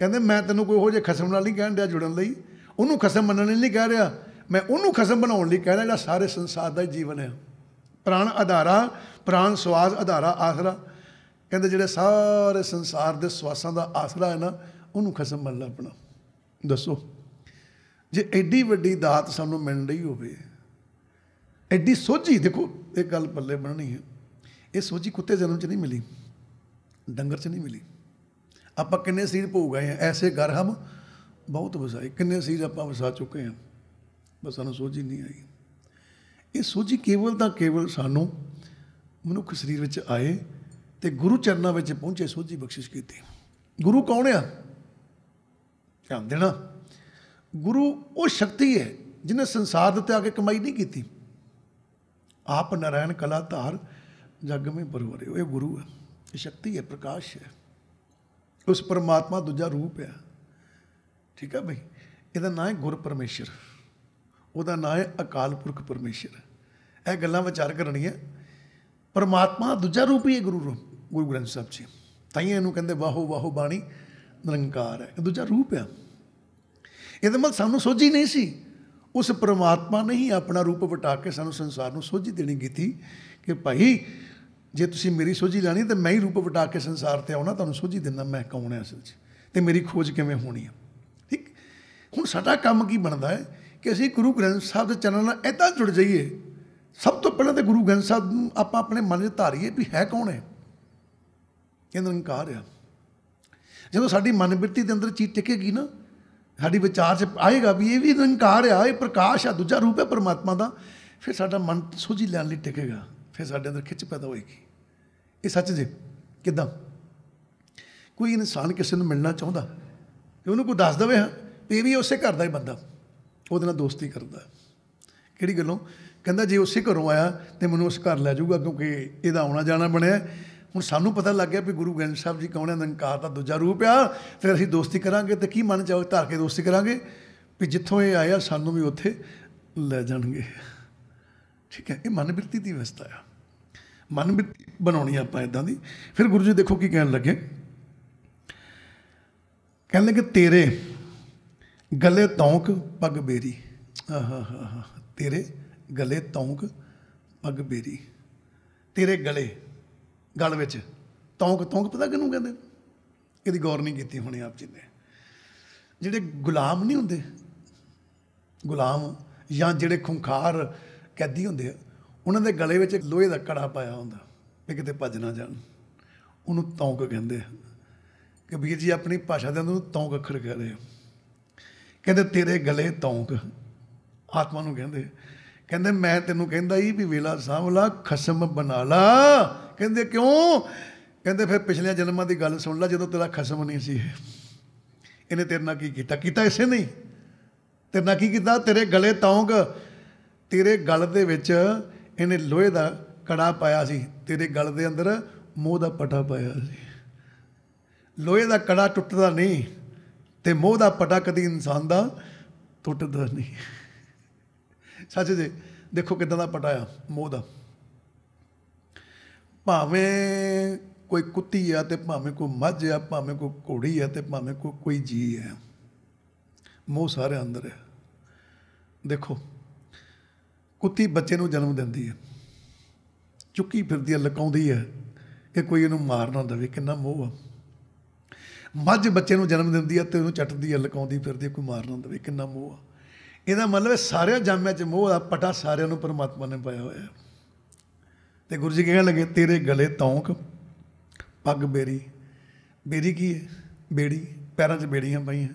कहंदे मैं तैनूं कोई हो जे खसम नाल नहीं कहण दिया जुड़न लई, उहनूं खसम मनण लई नहीं कह रहा, मैं उहनूं खसम बनाउण लई कह रहा जिहड़ा सारे संसार दा जीवन है। प्राण आधारा, प्राण श्वास आधारा आसरा, कहंदे जिहड़े सारे संसार दे श्वासां दा आसरा है ना, उहनूं खसम मन ला अपना। दसो जे एडी वड्डी दात सानूं मिल रही होवे, एडी सोझी, देखो एक गल पल्ले बननी है, ये सोझी कुत्ते जन्म च नहीं मिली, डंगर च नहीं मिली। आप किन्ने सीर भोग गए हैं, ऐसे घर हम बहुत वसाए, किन्ने सीर आप वसा चुके हैं, बस सानूं सोझी नहीं आई। ये सोझी केवल तो केवल सानूं मनुख शरीर में आए तो गुरु चरणों में पहुँचे, सोझी बख्शिश की। गुरु कौन आ? ध्यान देना, गुरु वो शक्ति है जिन्हें संसार उत्ते आके कमाई नहीं की। आप नारायण कला धार जग में परवरे, ये गुरु है, ये शक्ति है, प्रकाश है, उस परमात्मा दूजा रूप है, ठीक है भाई। ਇਹਦਾ नाम है गुर परमेश्वर, ਉਹਦਾ नाम है अकाल पुरख परमेश्वर। ਇਹ ਗੱਲਾਂ ਵਿਚਾਰ ਕਰਨੀਆਂ। परमात्मा दूजा रूप ही है गुरु ग्रंथ साहब जी, ताइयों ਇਹਨੂੰ ਕਹਿੰਦੇ ਵਾਹੋ ਵਾਹੋ ਬਾਣੀ ਨਿਰੰਕਾਰ है, दूजा रूप है। ਇਹਦਾ ਮਤਲਬ ਸਾਨੂੰ ਸੋਝੀ नहीं सी, उस परमात्मा ने ही अपना रूप वटा के सानू संसार में सोझी देनी की थी कि भाई जे तुसी मेरी सोझी लैनी तो मैं ही रूप वटा के संसार ते आउणा, तुहानूं सोझी दिना मैं कौन है असल तो मेरी खोज किवें होनी है। ठीक, हुण साडा काम की बनता है कि असीं गुरु ग्रंथ साहब के चैनल नाल इदां जुड़ जाइए। सब तो पहले तो गुरु ग्रंथ साहब नूं आपां अपने मन में धारीए भी है कौन है, ये निरंकार आ। जदों साडी मन बिरती के अंदर चीज टिकेगी ना, साड़ी विचार से आएगा भी ये भी निरंकार आ, ये प्रकाश आ, दूजा रूप है परमात्मा का, फिर साडा मन सोझी लैन लई टिकेगा, फिर साडे अंदर खिच पैदा होएगी। ये सच जे ਕਿੱਦਾਂ? ਕੋਈ ਇਨਸਾਨ ਕਿਸੇ ਨੂੰ ਮਿਲਣਾ ਚਾਹੁੰਦਾ ਤੇ ਉਹਨੂੰ ਕੋਈ ਦੱਸ ਦੇਵੇ ਹਾਂ ਇਹ ਵੀ ਉਸੇ ਘਰ ਦਾ ਹੀ ਬੰਦਾ, ਉਹਦੇ ਨਾਲ ਦੋਸਤੀ ਕਰਦਾ। ਕਿਹੜੀ ਗੱਲੋਂ? ਕਹਿੰਦਾ ਜੇ ਉਸੇ ਘਰੋਂ ਆਇਆ ਤੇ ਮੈਨੂੰ ਉਸ ਘਰ ਲੈ ਜਾਊਗਾ, ਕਿਉਂਕਿ ਇਹਦਾ ਆਉਣਾ ਜਾਣਾ ਬਣਿਆ। ਹੁਣ ਸਾਨੂੰ ਪਤਾ ਲੱਗ ਗਿਆ ਵੀ ਗੁਰੂ ਗ੍ਰੰਥ ਸਾਹਿਬ ਜੀ ਕੌਣ ਹੈ, ਨਿਰੰਕਾਰ ਦਾ ਦੂਜਾ ਰੂਪ ਆ। ਫਿਰ ਅਸੀਂ ਦੋਸਤੀ ਕਰਾਂਗੇ ਤੇ ਕੀ ਮਨ ਚਾਹੋ ਧਾਰ ਕੇ ਦੋਸਤੀ ਕਰਾਂਗੇ ਵੀ ਜਿੱਥੋਂ ਇਹ ਆਇਆ ਸਾਨੂੰ ਵੀ ਉੱਥੇ ਲੈ ਜਾਣਗੇ। ਠੀਕ ਹੈ, ਇਹ ਮਨ ਬਿਰਤੀ ਦੀ ਅਵਸਥਾ ਆ। ਮਨ ਬਿਰਤੀ ਬਣਾਉਣੀ ਆਪਾਂ ਇੱਦਾਂ ਦੀ। ਫਿਰ ਗੁਰੂ ਜੀ ਦੇਖੋ ਕੀ ਕਹਿਣ ਲੱਗੇ, ਕਹਿਣ ਲੱਗੇ ਤੇਰੇ ਗਲੇ ਤੌਂਕ ਪੱਗ ਬੇਰੀ। ਤੇਰੇ ਗਲੇ ਤੌਂਕ ਪੱਗ ਬੇਰੀ। ਤੇਰੇ ਗਲੇ, ਗਲ ਵਿੱਚ ਤੌਂਕ, ਤੌਂਕ ਪਤਾ ਕਿਹਨੂੰ ਕਹਿੰਦੇ? ਇਹਦੀ ਗੌਰ ਨਹੀਂ ਕੀਤੀ ਹੋਣੀ ਆਪ ਜੀ ਨੇ। ਜਿਹੜੇ ਗੁਲਾਮ ਨਹੀਂ ਹੁੰਦੇ, ਗੁਲਾਮ ਜਾਂ ਜਿਹੜੇ ਖੁੰਖਾਰ ਕੈਦੀ ਹੁੰਦੇ ਆ, ਉਹਨਾਂ ਦੇ ਗਲੇ ਵਿੱਚ ਲੋਹੇ ਦਾ ਕੜਾ ਪਾਇਆ ਹੁੰਦਾ ਵੀ ਕਿਤੇ ਭੱਜ ਨਾ ਜਾਣ, ਉਹਨੂੰ ਤੌਂਕ ਕਹਿੰਦੇ ਆ। ਕਬੀਰ ਜੀ ਆਪਣੀ ਭਾਸ਼ਾ ਦੇ ਅੰਦਰ ਤੌਂਕ ਅੱਖਰ ਕਹਿ ਰਹੇ ਆ। ਕਹਿੰਦੇ ਤੇਰੇ ਗਲੇ ਤੌਂਕ, ਆਤਮਾ ਨੂੰ ਕਹਿੰਦੇ। ਕਹਿੰਦੇ ਮੈਂ ਤੈਨੂੰ ਕਹਿੰਦਾ ਹੀ ਵੀ ਵੇਲਾ ਸਾਂਭ ਲਾ, ਖਸਮ ਬਣਾ ਲਾ। ਕਹਿੰਦੇ ਕਿਉਂ? ਕਹਿੰਦੇ ਫਿਰ ਪਿਛਲੇ ਜਨਮਾਂ ਦੀ ਗੱਲ ਸੁਣ ਲਾ, ਜਦੋਂ ਤੇਰਾ ਖਸਮ ਨਹੀਂ ਸੀ ਇਹਨੇ ਤੇਰੇ ਨਾਲ ਕੀ ਕੀਤਾ? ਕੀਤਾ ਇਸੇ ਨਹੀਂ। ਤੇਰੇ ਨਾਲ ਕੀ ਕੀਤਾ? ਤੇਰੇ ਗਲੇ ਤੌਂਕ, ਤੇਰੇ ਗਲ ਦੇ ਵਿੱਚ ਇਹਨੇ ਲੋਹੇ ਦਾ ਕੜਾ ਪਾਇਆ ਸੀ, ਤੇਰੇ ਗਲ ਦੇ ਅੰਦਰ ਮੋਹ ਦਾ ਪਟਾ ਪਾਇਆ ਸੀ। ਲੋਹੇ ਦਾ ਕੜਾ ਟੁੱਟਦਾ ਨਹੀਂ ਤੇ ਮੋਹ ਦਾ ਪਟਾ ਕਦੀ ਇਨਸਾਨ ਦਾ ਟੁੱਟਦਾ ਨਹੀਂ। ਸੱਚ ਜੀ, ਦੇਖੋ ਕਿੱਦਾਂ ਦਾ ਪਟਾ ਆ ਮੋਹ ਦਾ। ਭਾਵੇਂ ਕੋਈ ਕੁੱਤੀ ਆ ਤੇ ਭਾਵੇਂ ਕੋਈ ਮੱਝ ਆ, ਭਾਵੇਂ ਕੋਈ ਘੋੜੀ ਆ ਤੇ ਭਾਵੇਂ ਕੋਈ ਜੀ ਹੈ, ਮੋਹ ਸਾਰੇ ਅੰਦਰ ਹੈ। ਦੇਖੋ ਕੁੱਤੀ ਬੱਚੇ ਨੂੰ ਜਨਮ ਦਿੰਦੀ ਹੈ, ਚੁੱਕੀ ਫਿਰਦੀ ਹੈ, ਲਕਾਉਂਦੀ ਹੈ ਕਿ ਕੋਈ ਇਹਨੂੰ ਮਾਰ ਨਾ ਦੇਵੇ, ਕਿੰਨਾ ਮੋਹ ਆ। ਮੱਝ ਬੱਚੇ ਨੂੰ ਜਨਮ ਦਿੰਦੀ ਹੈ ਤੇ ਉਹਨੂੰ ਚੱਟਦੀ ਹੈ, ਲਕਾਉਂਦੀ ਫਿਰਦੀ ਹੈ, ਕੋਈ ਮਾਰ ਨਾ ਦੇਵੇ, ਕਿੰਨਾ ਮੋਹ ਆ। ਇਹਦਾ ਮਤਲਬ ਸਾਰਿਆਂ ਜਾਮਿਆਂ 'ਚ ਮੋਹ ਦਾ ਪਟਾ ਸਾਰਿਆਂ ਨੂੰ ਪਰਮਾਤਮਾ ਨੇ ਪਾਇਆ ਹੋਇਆ। ਤੇ ਗੁਰੂ ਜੀ ਕਹਿਣ ਲੱਗੇ ਤੇਰੇ ਗਲੇ ਤੌਂਕ ਪੱਗ ਬੇਰੀ। ਬੇਰੀ ਕੀ ਹੈ? ਬੇੜੀ, ਪੈਰਾਂ 'ਚ ਬੇੜੀਆਂ ਪਾਈਆਂ।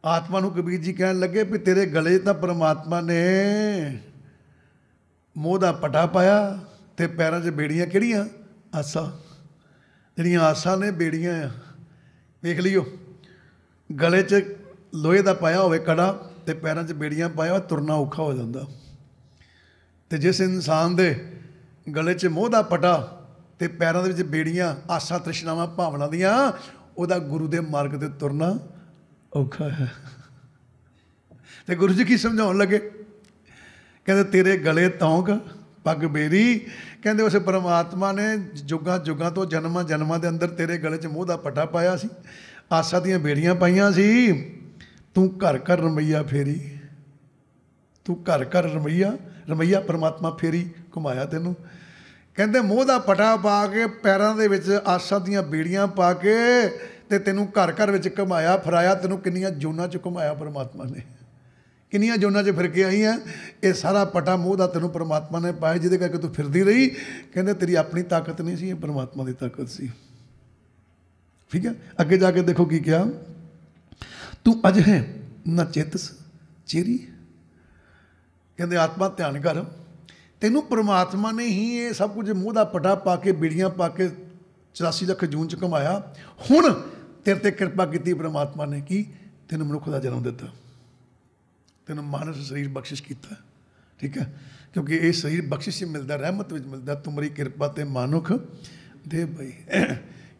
ਆਤਮਾ ਨੂੰ ਕਬੀਰ ਜੀ ਕਹਿਣ ਲੱਗੇ ਵੀ ਤੇਰੇ ਗਲੇ ਤਾਂ ਪਰਮਾਤਮਾ ਨੇ ਮੋਹ ਦਾ ਪਟਾ ਪਾਇਆ ਤੇ ਪੈਰਾਂ 'ਚ ਬੇੜੀਆਂ। ਕਿਹੜੀਆਂ? ਆਸਾਂ। ਜਿਹੜੀਆਂ ਆਸਾਂ ਨੇ ਬੇੜੀਆਂ ਆ। ਵੇਖ ਲਿਓ, ਗਲੇ 'ਚ ਲੋਹੇ ਦਾ ਪਾਇਆ ਹੋਵੇ ਕੜਾ ਤੇ ਪੈਰਾਂ 'ਚ ਬੇੜੀਆਂ ਪਾਇਆ, ਤੁਰਨਾ ਔਖਾ ਹੋ ਜਾਂਦਾ। ਤੇ ਜਿਸ ਇਨਸਾਨ ਦੇ ਗਲੇ 'ਚ ਮੋਹ ਦਾ ਪਟਾ ਤੇ ਪੈਰਾਂ ਦੇ ਵਿੱਚ ਬੇੜੀਆਂ, ਆਸਾਂ ਤ੍ਰਿਸ਼ਨਾਵਾਂ ਭਾਵਨਾ ਦੀਆਂ, ਉਹਦਾ ਗੁਰੂ ਦੇ ਮਾਰਗ 'ਤੇ ਤੁਰਨਾ ਔਖਾ ਹੈ। ਤੇ ਗੁਰੂ ਜੀ ਕੀ ਸਮਝਾਉਣ ਲੱਗੇ? ਕਹਿੰਦੇ ਤੇਰੇ ਗਲੇ ਤੌਂਕ ਪੱਗ ਬੇਰੀ। ਕਹਿੰਦੇ ਉਸ ਪਰਮਾਤਮਾ ਨੇ ਜੁਗਾਂ ਜੁਗਾਂ ਤੋਂ ਜਨਮਾਂ ਜਨਮਾਂ ਦੇ ਅੰਦਰ ਤੇਰੇ ਗਲੇ 'ਚ ਮੋਹ ਦਾ ਪਟਾ ਪਾਇਆ ਸੀ, ਆਸਾਂ ਦੀਆਂ ਬੇੜੀਆਂ ਪਾਈਆਂ ਸੀ। ਤੂੰ ਘਰ ਘਰ ਰਮਈਆ ਫੇਰੀ। ਤੂੰ ਘਰ ਘਰ ਰਮਈਆ ਪਰਮਾਤਮਾ ਫੇਰੀ ਘੁਮਾਇਆ ਤੈਨੂੰ। ਕਹਿੰਦੇ ਮੋਹ ਦਾ ਪਟਾ ਪਾ ਕੇ, ਪੈਰਾਂ ਦੇ ਵਿੱਚ ਆਸਾਂ ਦੀਆਂ ਬੇੜੀਆਂ ਪਾ ਕੇ ਤੇ ਤੈਨੂੰ ਘਰ ਘਰ ਵਿੱਚ ਘੁਮਾਇਆ ਫਿਰਾਇਆ। ਤੈਨੂੰ ਕਿੰਨੀਆਂ ਜੋਨਾਂ 'ਚ ਘੁਮਾਇਆ ਪਰਮਾਤਮਾ ਨੇ, ਕਿੰਨੀਆਂ ਜੋਨਾਂ 'ਚ ਫਿਰ ਕੇ ਆਈ ਹੈ। ਇਹ ਸਾਰਾ ਪਟਾ ਮੋਹ ਦਾ ਤੈਨੂੰ ਪਰਮਾਤਮਾ ਨੇ ਪਾਇਆ, ਜਿਹਦੇ ਕਰਕੇ ਤੂੰ ਫਿਰਦੀ ਰਹੀ। ਕਹਿੰਦੇ ਤੇਰੀ ਆਪਣੀ ਤਾਕਤ ਨਹੀਂ ਸੀ, ਇਹ ਪਰਮਾਤਮਾ ਦੀ ਤਾਕਤ ਸੀ। ਠੀਕ ਹੈ, ਅੱਗੇ ਜਾ ਕੇ ਦੇਖੋ ਕੀ ਕਿਹਾ, ਤੂੰ ਅਜ ਹੈ ਨਾ ਚੇਤਸ ਚੇਰੀ। ਕਹਿੰਦੇ ਆਤਮਾ ਧਿਆਨ ਕਰ, ਤੈਨੂੰ ਪਰਮਾਤਮਾ ਨੇ ਹੀ ਇਹ ਸਭ ਕੁਝ ਮੋਹ ਦਾ ਪਟਾ ਪਾ ਕੇ, ਬੀੜੀਆਂ ਪਾ ਕੇ 84 ਲੱਖ ਜੂਨ 'ਚ ਘੁਮਾਇਆ। ਹੁਣ ਤੇਰੇ 'ਤੇ ਕਿਰਪਾ ਕੀਤੀ ਪਰਮਾਤਮਾ ਨੇ, ਕੀ ਤੈਨੂੰ ਮਨੁੱਖ ਦਾ ਜਨਮ ਦਿੱਤਾ, ਤੈਨੂੰ ਮਾਨਸ ਸਰੀਰ ਬਖਸ਼ਿਸ਼ ਕੀਤਾ। ਠੀਕ ਹੈ, ਕਿਉਂਕਿ ਇਹ ਸਰੀਰ ਬਖਸ਼ਿਸ਼ ਮਿਲਦਾ, ਰਹਿਮਤ ਵਿੱਚ ਮਿਲਦਾ। ਤੁਮਰੀ ਕਿਰਪਾ ਤੇ ਮਾਨੁਖ ਦੇ ਬਈ।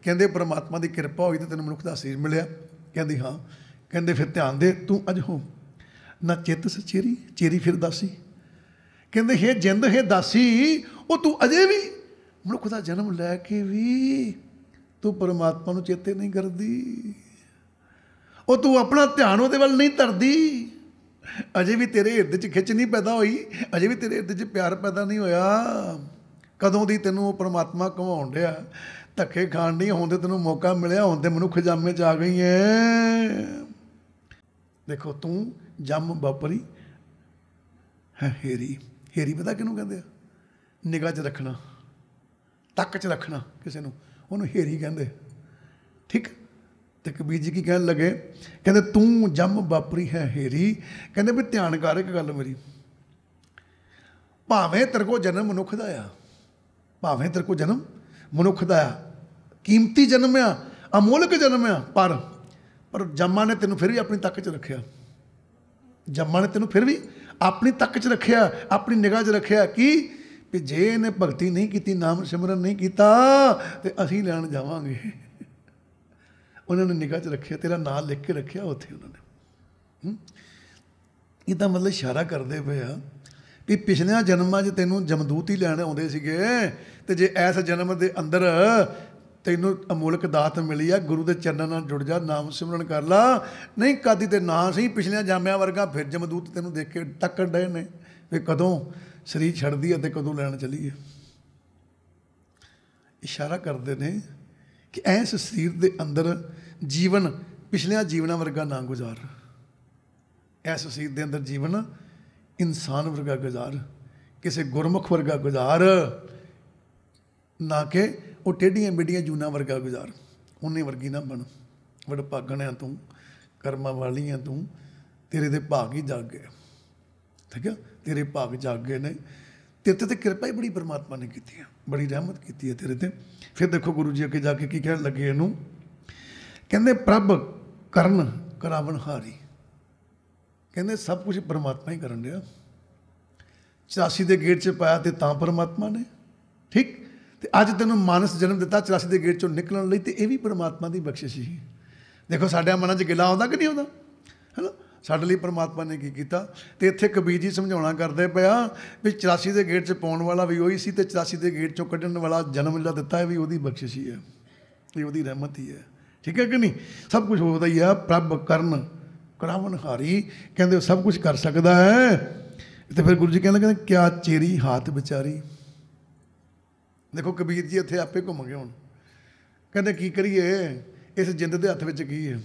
ਕਹਿੰਦੇ ਪਰਮਾਤਮਾ ਦੀ ਕਿਰਪਾ ਹੋਈ ਤਾਂ ਤੈਨੂੰ ਮਨੁੱਖ ਦਾ ਸਰੀਰ ਮਿਲਿਆ। ਕਹਿੰਦੀ ਹਾਂ। ਕਹਿੰਦੇ ਫਿਰ ਧਿਆਨ ਦੇ, ਤੂੰ ਅਜ ਹੋ ਨਾ ਚੇਤਸ ਚੇਰੀ। ਚੇਰੀ ਫਿਰ ਦਾਸੀ। ਕਹਿੰਦੇ ਹੇ ਜਿੰਦ, ਹੇ ਦਾਸੀ, ਉਹ ਤੂੰ ਅਜੇ ਵੀ ਮਨੁੱਖ ਦਾ ਜਨਮ ਲੈ ਕੇ ਵੀ ਤੂੰ ਪਰਮਾਤਮਾ ਨੂੰ ਚੇਤੇ ਨਹੀਂ ਕਰਦੀ। ਉਹ ਤੂੰ ਆਪਣਾ ਧਿਆਨ ਉਹਦੇ ਵੱਲ ਨਹੀਂ ਧਰਦੀ। ਅਜੇ ਵੀ ਤੇਰੇ ਹਿਰਦੇ 'ਚ ਖਿੱਚ ਨਹੀਂ ਪੈਦਾ ਹੋਈ, ਅਜੇ ਵੀ ਤੇਰੇ ਹਿਰਦੇ 'ਚ ਪਿਆਰ ਪੈਦਾ ਨਹੀਂ ਹੋਇਆ। ਕਦੋਂ ਦੀ ਤੈਨੂੰ ਉਹ ਪਰਮਾਤਮਾ ਘੁਮਾਉਣ ਡਿਆ, ਧੱਕੇ ਖਾਣ ਨਹੀਂ ਹੁੰਦੇ, ਤੈਨੂੰ ਮੌਕਾ ਮਿਲਿਆ, ਹੁਣ ਤੇ ਮਨੁੱਖ ਜਾਮੇ 'ਚ ਆ ਗਈ ਹੈ। ਦੇਖੋ ਤੂੰ ਜੰਮ ਵਾਪਰੀ ਹੈ ਹੇਰੀ। ਹੇਰੀ ਪਤਾ ਕਿਹਨੂੰ ਕਹਿੰਦੇ ਆ? ਨਿਗਾਹ 'ਚ ਰੱਖਣਾ, ਤੱਕ 'ਚ ਰੱਖਣਾ ਕਿਸੇ ਨੂੰ, ਉਹਨੂੰ ਹੇਰੀ ਕਹਿੰਦੇ। ਠੀਕ। ਤੇ ਕਬੀਰ ਜੀ ਕੀ ਕਹਿਣ ਲੱਗੇ? ਕਹਿੰਦੇ ਤੂੰ ਜੰਮ ਵਾਪਰੀ ਹੈ ਹੇਰੀ। ਕਹਿੰਦੇ ਵੀ ਧਿਆਨ ਕਰ ਇੱਕ ਗੱਲ ਮੇਰੀ, ਭਾਵੇਂ ਤੇਰੇ ਕੋਲ ਜਨਮ ਮਨੁੱਖ ਦਾ ਆ, ਭਾਵੇਂ ਤੇਰੇ ਕੋਲ ਜਨਮ ਮਨੁੱਖ ਦਾ ਆ, कीमती जन्म आ, अमोलक जन्म आ, पर जम्मा ने तेनों फिर भी अपनी तक च रखिया। जम्मा ने तेनों फिर भी अपनी तक च रखिया, अपनी निगाह च रखिया कि भी जे इन्हें भगती नहीं की, नाम सिमरन नहीं किया तो असीं लैन जावांगे। उन्होंने निगाह च रखिया, तेरा नाम लिख के रखिया उत्थे उन्होंने। ये तो मतलब इशारा करते पे आ भी पिछलिया जन्मां च तैनूं जमदूत ही लैण आउंदे सीगे, ते जे इस जन्म के अंदर तैनूं अमोलक दात मिली आ, गुरु के चरणों नाल जुड़ जा, नाम सिमरन कर ला। नहीं कदी ते ना सही पिछलिया जामिया वर्गा फिर जमदूत तैनूं देख के तकन डे ने भी कदों शरीर छड्डदी है ते कदों लैण चलीए। इशारा करते हैं कि इस शरीर के अंदर जीवन पिछलिया जीवना वर्गा ना गुजार, इस शरीर के अंदर जीवन इंसान वर्गा गुजार, किसी गुरमुख वर्गा गुजार, ना कि वो टेढ़िया मेढ़िया जूना वर्गा गुजार। उन्हें वर्गी ना बन, वडभागण है तू, कर्मा वाली है तू, तेरे दे भाग ही जाग गए। ठीक है, तेरे भाग जाग गए ने, तेरे ते कृपा ही बड़ी परमात्मा ने की है, बड़ी रहमत की है तेरे ते। फिर देखो गुरु जी अगे जाके की कहन लगे इनू, कहते प्रभ करन करावन हारी, कहते सब कुछ परमात्मा ही करन दिया। 84 के गेट च पाया तो परमात्मा ने, ठीक, तो अज तेनों मानस जन्म दिता 84 के गेट चों निकलण लई, ते ये भी परमात्मा की बख्शिश ही। देखो साडे मनां च गिला आउंदा कि नहीं आउंदा, है ना, साडे लई परमात्मा ने की कीता। ते इत्थे कबीर जी समझाउणा करदे पिया भी 84 के गेट च पाउण वाला भी उही सी, ते 84 के गेट चों कढण वाला जन्म जिहड़ा दिता है भी उहदी बख्शिश ही है, ये उहदी रहमत ही है। ठीक है कि नहीं, सब कुछ होता ही है। प्रभ करन करावन हारी, कहते सब कुछ कर सकता है। तो फिर गुरु जी कहते क्या चेरी हाथ विचारी। देखो कबीर जी इत्थे आपे घूम गए हुण, कहते की करिए, इस जिंद के हत्थ विच की है,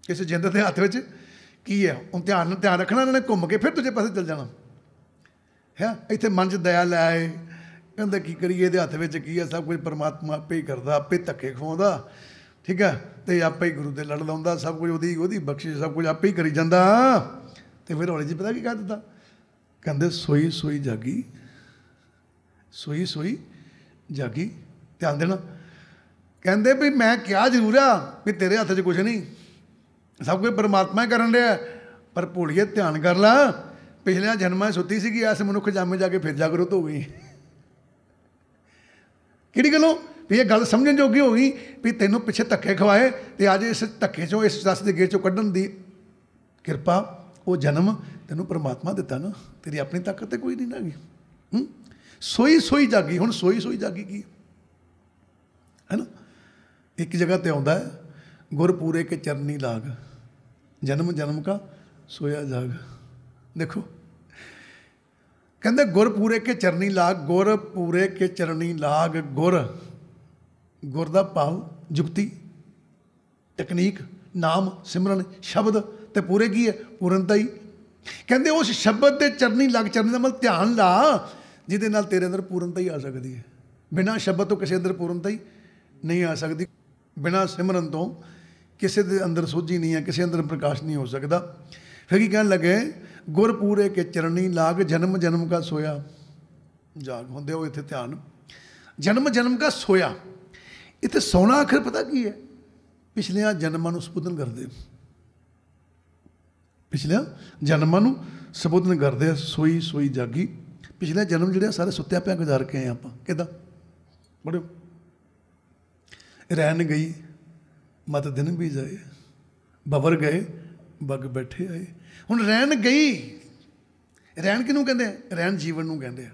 इस जिंद के हत्थ विच की है। हुण ध्यान रखना, इन्होंने घूम के फिर दूजे पासे चल जाना है। इत्थे मन च दया लै आए, कहते की करिए, ये हत्थ विच की है, सब कुछ परमात्मा आपे ही करता, आपे धक्के खवाउंदा, ठीक है, तो आपे ही गुरु दे लड़ लाउंदा, सब कुछ ओहदी बख्शिश, सब कुछ आपे ही करी जांदा। तो फिर हौली जी पता की कह दिता, कहते सोई सोई जागी, सोई सोई जागी। ध्यान देना, कहते भी मैं क्या जरूर आ भी तेरे हत्थ च कुछ नहीं, सब कुछ परमात्मा ही करन दिया, पर भोलिए ध्यान कर ला, पिछलिया जन्मां सुती सी, ऐस मनुख जामे जाके फिर जागरूक हो गई। किहड़ी गल्लों भी ये गल समझण जोगी हो गई भी तेनों पिछे धक्के खवाए, तो अज इस धक्के चों, इस 84 के गेट चों कढ़ण दी किरपा, वो जन्म तेनों परमात्मा दिता ना, तेरी अपनी ताकत तो कोई नहीं ना गई। सोई सोई जागी, हुण सोई सोई जागी की है ना, एक जगह ते आउंदा है, गुर पूरे के चरनी लाग, जन्म जन्म का सोया जाग। देखो कहते गुर पूरे के चरनी लाग, गुर पूरे के चरनी लाग, गुर गुर दा भाव जुगती तकनीक नाम सिमरन शब्द तो पूरे की है पूर्णता ही। कहते उस शब्द के चरनी लग, चरनी का मतलब ध्यान ला जिहदे नाल तेरे अंदर पूर्णता ही आ सकती है। बिना शब्द तो किसी अंदर पूर्णता ही नहीं आ सकती, बिना सिमरन तो किसी के अंदर सोझी नहीं है, किसी अंदर प्रकाश नहीं हो सकता। फिर की कहन लगे गुर पूरे के चरनी लाग, जन्म जन्म का सोया जाग। होंदे हो इत्थे ध्यान, जन्म जन्म का सोया, इत्थे सोना आखिर पता की है, पिछलिया जन्मां नूं संबोधन करदे, पिछलिया जन्मां नूं संबोधन करदे, सोई सोई जागी। पिछले जन्म जिहड़े सारे सुत्या पिया गुजार के आए आपां, किदां बड़ो रैन गई मत दिन भी जाए, बबर गए बग बैठे आए। हुण रैन गई, रैन किनूं कहंदे आ, रैन जीवन नूं कहंदे आ।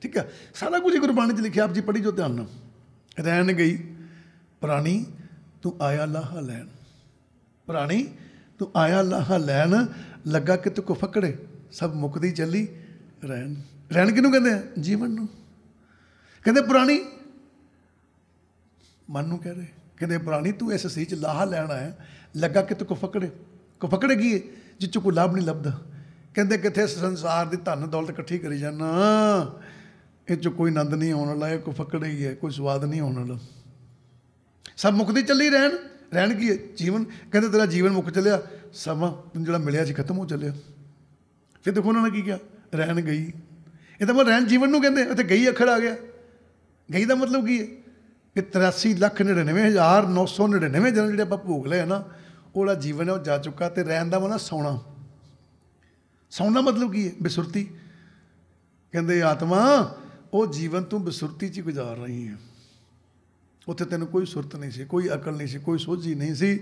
ठीक है, सारा कुछ गुरबाणी च लिखिआ, आप जी पढ़ी जो ध्यान नाल। रैन गई प्राणी तू आया लाहा लैन, प्राणी तू आया लाहा लैन, लगा कि तू को फकड़े सब मुकदी चली रैन। रैन किनूं कहंदे आ, जीवन नूं कहंदे। प्राणी मन नूं कह रहे, कहंदे प्राणी तू इस सही च लाहा लैन आया, लगा कि तू को फकड़े की है जिस चों कोई लाभ नहीं लभदा। कहंदे कित्थे संसार की धन दौलत इकट्ठी करी जाना, इस चों कोई आनंद नहीं आने वाला, कोई फकड़े ही है, कोई स्वाद नहीं आने वाला, सब मुकदी चली रैन। रैन की है जीवन, कहते तेरा जीवन मुक चलिया, समा जो मिलिया सी खत्म हो चलिया। फिर देखो उन्होंने की किया, रैन गई, ये तो मतलब रैन जीवन नूं कहते, उत्थे गई अखर आ गया। गई का मतलब की है, कि 83,99,999 जन्म ਜਿਹੜੇ ਆਪਾਂ ਭੋਗ ਲਏ ਨਾ, ਉਹਦਾ ਜੀਵਨ ਹੈ ਉਹ ਜਾ ਚੁੱਕਾ। ਤੇ ਰਹਿਣ ਦਾ ਵਾ ਨਾ ਸੌਣਾ। ਸੌਣਾ ਮਤਲਬ ਕੀ ਹੈ? ਬੇਸੁਰਤੀ। ਕਹਿੰਦੇ ਆਤਮਾ ਉਹ ਜੀਵਨ ਤੂੰ ਬੇਸੁਰਤੀ 'ਚ ਹੀ ਗੁਜ਼ਾਰ ਰਹੀ ਹੈ। ਉੱਥੇ ਤੈਨੂੰ ਕੋਈ ਸੁਰਤ ਨਹੀਂ ਸੀ, ਕੋਈ ਅਕਲ ਨਹੀਂ ਸੀ, ਕੋਈ ਸੋਝੀ ਨਹੀਂ ਸੀ।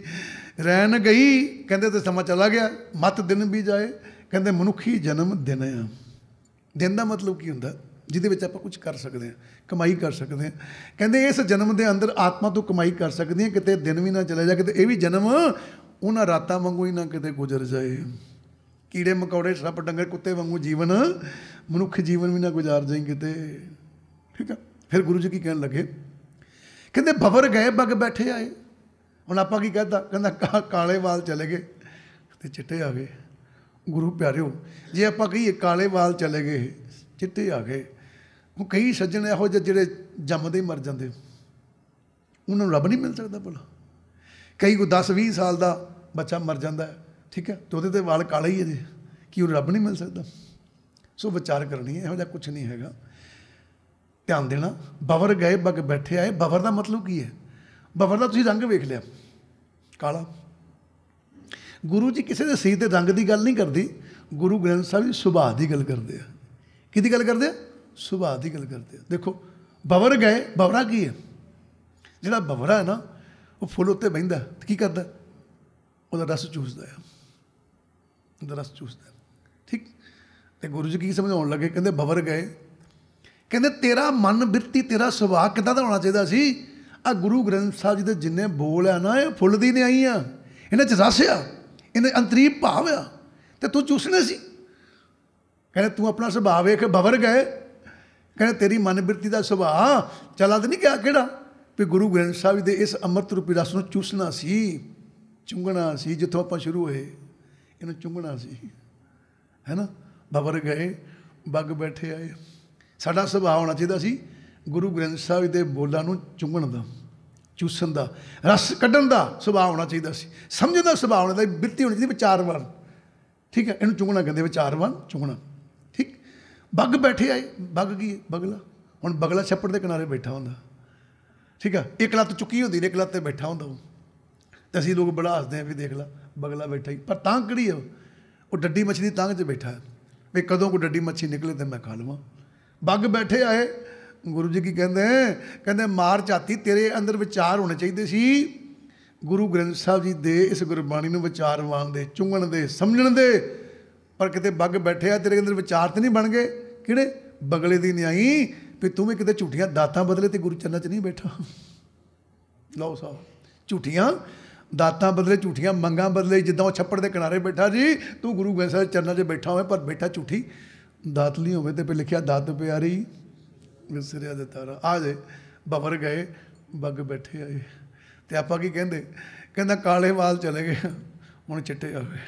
ਰਹਿਣ ਗਈ ਕਹਿੰਦੇ ਤੇ ਸਮਾਂ ਚਲਾ ਗਿਆ। ਮੱਤ ਦਿਨ ਵੀ ਜਾਏ। ਕਹਿੰਦੇ ਮਨੁੱਖੀ ਜਨਮ ਦਿਨ ਆ। ਦਿਨ ਦਾ ਮਤਲਬ ਕੀ ਹੁੰਦਾ? ਜਿਹਦੇ ਵਿੱਚ ਆਪਾਂ ਕੁਝ ਕਰ ਸਕਦੇ ਹਾਂ, ਕਮਾਈ ਕਰ ਸਕਦੇ ਹਾਂ। ਕਹਿੰਦੇ ਇਸ ਜਨਮ ਦੇ ਅੰਦਰ ਆਤਮਾ ਤੋਂ ਕਮਾਈ ਕਰ ਸਕਦੀ ਹੈ। ਕਿਤੇ ਦਿਨ ਵੀ ਨਾ ਚਲੇ ਜਾ, ਕਿਤੇ ਇਹ ਵੀ ਜਨਮ ਉਹਨਾਂ ਰਾਤਾਂ ਵਾਂਗੂ ਹੀ ਨਾ ਕਿਤੇ ਗੁਜ਼ਰ ਜਾਏ। ਕੀੜੇ ਮਕੌੜੇ ਸੱਪ ਡੰਗਰ ਕੁੱਤੇ ਵਾਂਗੂ ਜੀਵਨ, ਮਨੁੱਖ ਜੀਵਨ ਵੀ ਨਾ ਗੁਜ਼ਾਰ ਜਾਏ ਕਿਤੇ। ਠੀਕ ਆ। ਫਿਰ ਗੁਰੂ ਜੀ ਕੀ ਕਹਿਣ ਲੱਗੇ? ਕਹਿੰਦੇ ਭਵਰ ਗਏ ਬਗ ਬੈਠੇ ਆਏ। ਹੁਣ ਆਪਾਂ ਕੀ ਕਹਿਤਾ? ਕਹਿੰਦਾ ਕਾਲੇ ਵਾਲ ਚਲੇ ਗਏ ਤੇ ਚਿੱਟੇ ਆ ਗਏ। ਗੁਰੂ ਪਿਆਰਿਓ, ਜੇ ਆਪਾਂ ਕਹੀਏ ਕਾਲੇ ਵਾਲ ਚਲੇ ਗਏ, ਚਿੱਟੇ ਆ ਗਏ, ਉਹ ਕਈ ਸੱਜਣ ਇਹੋ ਜਿਹੇ ਜਿਹੜੇ ਜੰਮਦੇ ਹੀ ਮਰ ਜਾਂਦੇ, ਉਹਨਾਂ ਨੂੰ ਰੱਬ ਨਹੀਂ ਮਿਲ ਸਕਦਾ ਭਲਾ? ਕਈ ਕੋਈ 10-20 ਸਾਲ ਦਾ ਬੱਚਾ ਮਰ ਜਾਂਦਾ, ਠੀਕ ਹੈ, ਅਤੇ ਉਹਦੇ 'ਤੇ ਵਾਲ ਕਾਲੇ ਹੀ ਹੈ ਜੀ, ਕੀ ਉਹ ਰੱਬ ਨਹੀਂ ਮਿਲ ਸਕਦਾ? ਸੋ ਵਿਚਾਰ ਕਰਨੀ ਹੈ, ਇਹੋ ਜਿਹਾ ਕੁਛ ਨਹੀਂ ਹੈਗਾ। ਧਿਆਨ ਦੇਣਾ। ਬਵਰ ਗਏ ਬਗ ਬੈਠੇ ਆਏ। ਬਵਰ ਦਾ ਮਤਲਬ ਕੀ ਹੈ? ਬਵਰ ਦਾ ਤੁਸੀਂ ਰੰਗ ਵੇਖ ਲਿਆ, ਕਾਲਾ। ਗੁਰੂ ਜੀ ਕਿਸੇ ਦੇ ਸਰੀਰ ਦੇ ਰੰਗ ਦੀ ਗੱਲ ਨਹੀਂ ਕਰਦੀ। ਗੁਰੂ ਗ੍ਰੰਥ ਸਾਹਿਬ ਜੀ ਸੁਭਾਅ ਦੀ ਗੱਲ ਕਰਦੇ ਆ। ਕਿਹਦੀ ਗੱਲ ਕਰਦੇ ਆ? ਸੁਭਾਅ ਦੀ ਗੱਲ ਕਰਦੇ ਆ। ਦੇਖੋ ਬਵਰ ਗਏ, ਬਵਰਾ ਕੀ ਹੈ? ਜਿਹੜਾ ਬਵਰਾ ਹੈ ਨਾ, ਉਹ ਫੁੱਲ ਉੱਤੇ ਬਹਿੰਦਾ, ਕੀ ਕਰਦਾ? ਉਹਦਾ ਰਸ ਚੂਸਦਾ ਆ, ਉਹਦਾ ਰਸ ਚੂਸਦਾ। ਠੀਕ। ਅਤੇ ਗੁਰੂ ਜੀ ਕੀ ਸਮਝਾਉਣ ਲੱਗੇ? ਕਹਿੰਦੇ ਬਵਰ ਗਏ, ਕਹਿੰਦੇ ਤੇਰਾ ਮਨ ਬਿਰਤੀ, ਤੇਰਾ ਸੁਭਾਅ ਕਿੱਦਾਂ ਦਾ ਹੋਣਾ ਚਾਹੀਦਾ ਸੀ? ਆਹ ਗੁਰੂ ਗ੍ਰੰਥ ਸਾਹਿਬ ਜੀ ਦੇ ਜਿੰਨੇ ਬੋਲ ਆ ਨਾ, ਇਹ ਫੁੱਲ ਦੀ ਨਿਆਈ ਆ। ਇਹਨਾਂ 'ਚ ਰਸ ਆ, ਇਹਨੇ ਅੰਤਰੀਬ ਭਾਵ ਆ, ਅਤੇ ਤੂੰ ਚੂਸਣੇ ਸੀ। ਕਹਿੰਦੇ ਤੂੰ ਆਪਣਾ ਸੁਭਾਅ ਵੇਖ। ਬਵਰ ਗਏ, ਕਹਿੰਦੇ ਤੇਰੀ ਮਨ ਬਿਰਤੀ ਦਾ ਸੁਭਾਅ ਚਲਾ ਤਾਂ ਨਹੀਂ ਗਿਆ ਕਿਹੜਾ ਵੀ ਗੁਰੂ ਗ੍ਰੰਥ ਸਾਹਿਬ ਦੇ ਇਸ ਅੰਮ੍ਰਿਤ ਰੂਪੀ ਰਸ ਨੂੰ ਚੂਸਣਾ ਸੀ, ਚੁੰਘਣਾ ਸੀ। ਜਿੱਥੋਂ ਆਪਾਂ ਸ਼ੁਰੂ ਹੋਏ ਇਹਨੂੰ ਚੁੰਘਣਾ ਸੀ, ਹੈ ਨਾ। ਬਵਰ ਗਏ ਬਗ ਬੈਠੇ ਆਏ। ਸਾਡਾ ਸੁਭਾਅ ਹੋਣਾ ਚਾਹੀਦਾ ਸੀ ਗੁਰੂ ਗ੍ਰੰਥ ਸਾਹਿਬ ਦੇ ਬੋਲਾਂ ਨੂੰ ਚੁੰਘਣ ਦਾ, ਚੂਸਣ ਦਾ, ਰਸ ਕੱਢਣ ਦਾ ਸੁਭਾਅ ਹੋਣਾ ਚਾਹੀਦਾ ਸੀ। ਸਮਝਣ ਦਾ ਸੁਭਾਅ ਹੋਣਾ ਚਾਹੀਦਾ, ਬਿਰਤੀ ਹੋਣੀ ਚਾਹੀਦੀ ਵਿਚਾਰਵਾਨ। ਠੀਕ ਹੈ, ਇਹਨੂੰ ਚੁੰਘਣਾ ਕਹਿੰਦੇ, ਵਿਚਾਰਵਾਨ ਚੁੰਘਣਾ। ਠੀਕ। ਬਗ ਬੈਠੇ ਆਏ। ਬਗ ਕੀ ਹੈ? ਬਗਲਾ। ਹੁਣ ਬਗਲਾ ਛੱਪੜ ਦੇ ਕਿਨਾਰੇ ਬੈਠਾ ਹੁੰਦਾ, ਠੀਕ ਆ। ਇੱਕ ਲੱਤ ਚੁੱਕੀ ਹੁੰਦੀ ਨੇ, ਇੱਕ ਲੱਤ 'ਤੇ ਬੈਠਾ ਹੁੰਦਾ ਉਹ। ਅਤੇ ਅਸੀਂ ਲੋਕ ਬੜਾ ਹੱਸਦੇ ਹਾਂ ਵੀ ਦੇਖ ਲਾ ਬਗਲਾ ਬੈਠਾ ਹੀ। ਪਰ ਤਾਂਘ ਕਿਹੜੀ ਹੈ? ਉਹ ਡੱਡੀ ਮੱਛੀ ਦੀ ਤਾਂਘ 'ਚ ਬੈਠਾ ਹੈ ਵੀ ਕਦੋਂ ਕੋਈ ਡੱਡੀ ਮੱਛੀ ਨਿਕਲੇ ਤਾਂ ਮੈਂ ਖਾ ਲਵਾਂ। ਬਗ ਬੈਠੇ ਆਏ। ਗੁਰੂ ਜੀ ਕੀ ਕਹਿੰਦੇ? ਕਹਿੰਦੇ ਮਾਰ ਝਾਤੀ, ਤੇਰੇ ਅੰਦਰ ਵਿਚਾਰ ਹੋਣੇ ਚਾਹੀਦੇ ਸੀ ਗੁਰੂ ਗ੍ਰੰਥ ਸਾਹਿਬ ਜੀ ਦੇ ਇਸ ਗੁਰਬਾਣੀ ਨੂੰ ਵਿਚਾਰਵਾਨ ਦੇ, ਚੁੰਘਣ ਦੇ, ਸਮਝਣ ਦੇ। ਪਰ ਕਿਤੇ ਬਗ ਬੈਠੇ ਆ, ਤੇਰੇ ਅੰਦਰ ਵਿਚਾਰ ਤਾਂ ਨਹੀਂ ਬਣ ਗਏ। ਕਿਹੜੇ? ਬਗਲੇ ਦੀ ਨਿਆਈ ਵੀ ਤੂੰ ਵੀ ਕਿਤੇ ਝੂਠੀਆਂ ਦਾਤਾਂ ਬਦਲੇ ਤੇ ਗੁਰੂ ਚਰਨਾਂ 'ਚ ਨਹੀਂ ਬੈਠਾ। ਲਓ ਸਾਹਿਬ, ਝੂਠੀਆਂ ਦਾਤਾਂ ਬਦਲੇ, ਝੂਠੀਆਂ ਮੰਗਾਂ ਬਦਲੇ। ਜਿੱਦਾਂ ਉਹ ਛੱਪੜ ਦੇ ਕਿਨਾਰੇ ਬੈਠਾ ਜੀ, ਤੂੰ ਗੁਰੂ ਗ੍ਰੰਥ ਸਾਹਿਬ ਚਰਨਾਂ 'ਚ ਬੈਠਾ ਹੋਵੇ, ਪਰ ਬੈਠਾ ਝੂਠੀ ਦਾਤ ਨਹੀਂ ਹੋਵੇ। ਤੇ ਫਿਰ ਲਿਖਿਆ ਦਾਤ ਪਿਆਰੀ ਵਿਸਰਿਆ ਦੇ ਤਾਰਾ। ਆ ਜੇ ਬਵਰ ਗਏ ਬਗ ਬੈਠੇ ਆਏ। ਅਤੇ ਆਪਾਂ ਕੀ ਕਹਿੰਦੇ? ਕਹਿੰਦਾ ਕਾਲੇ ਵਾਲ ਚਲੇ ਗਏ, ਹੁਣ ਚਿੱਟੇ ਆ ਗਏ।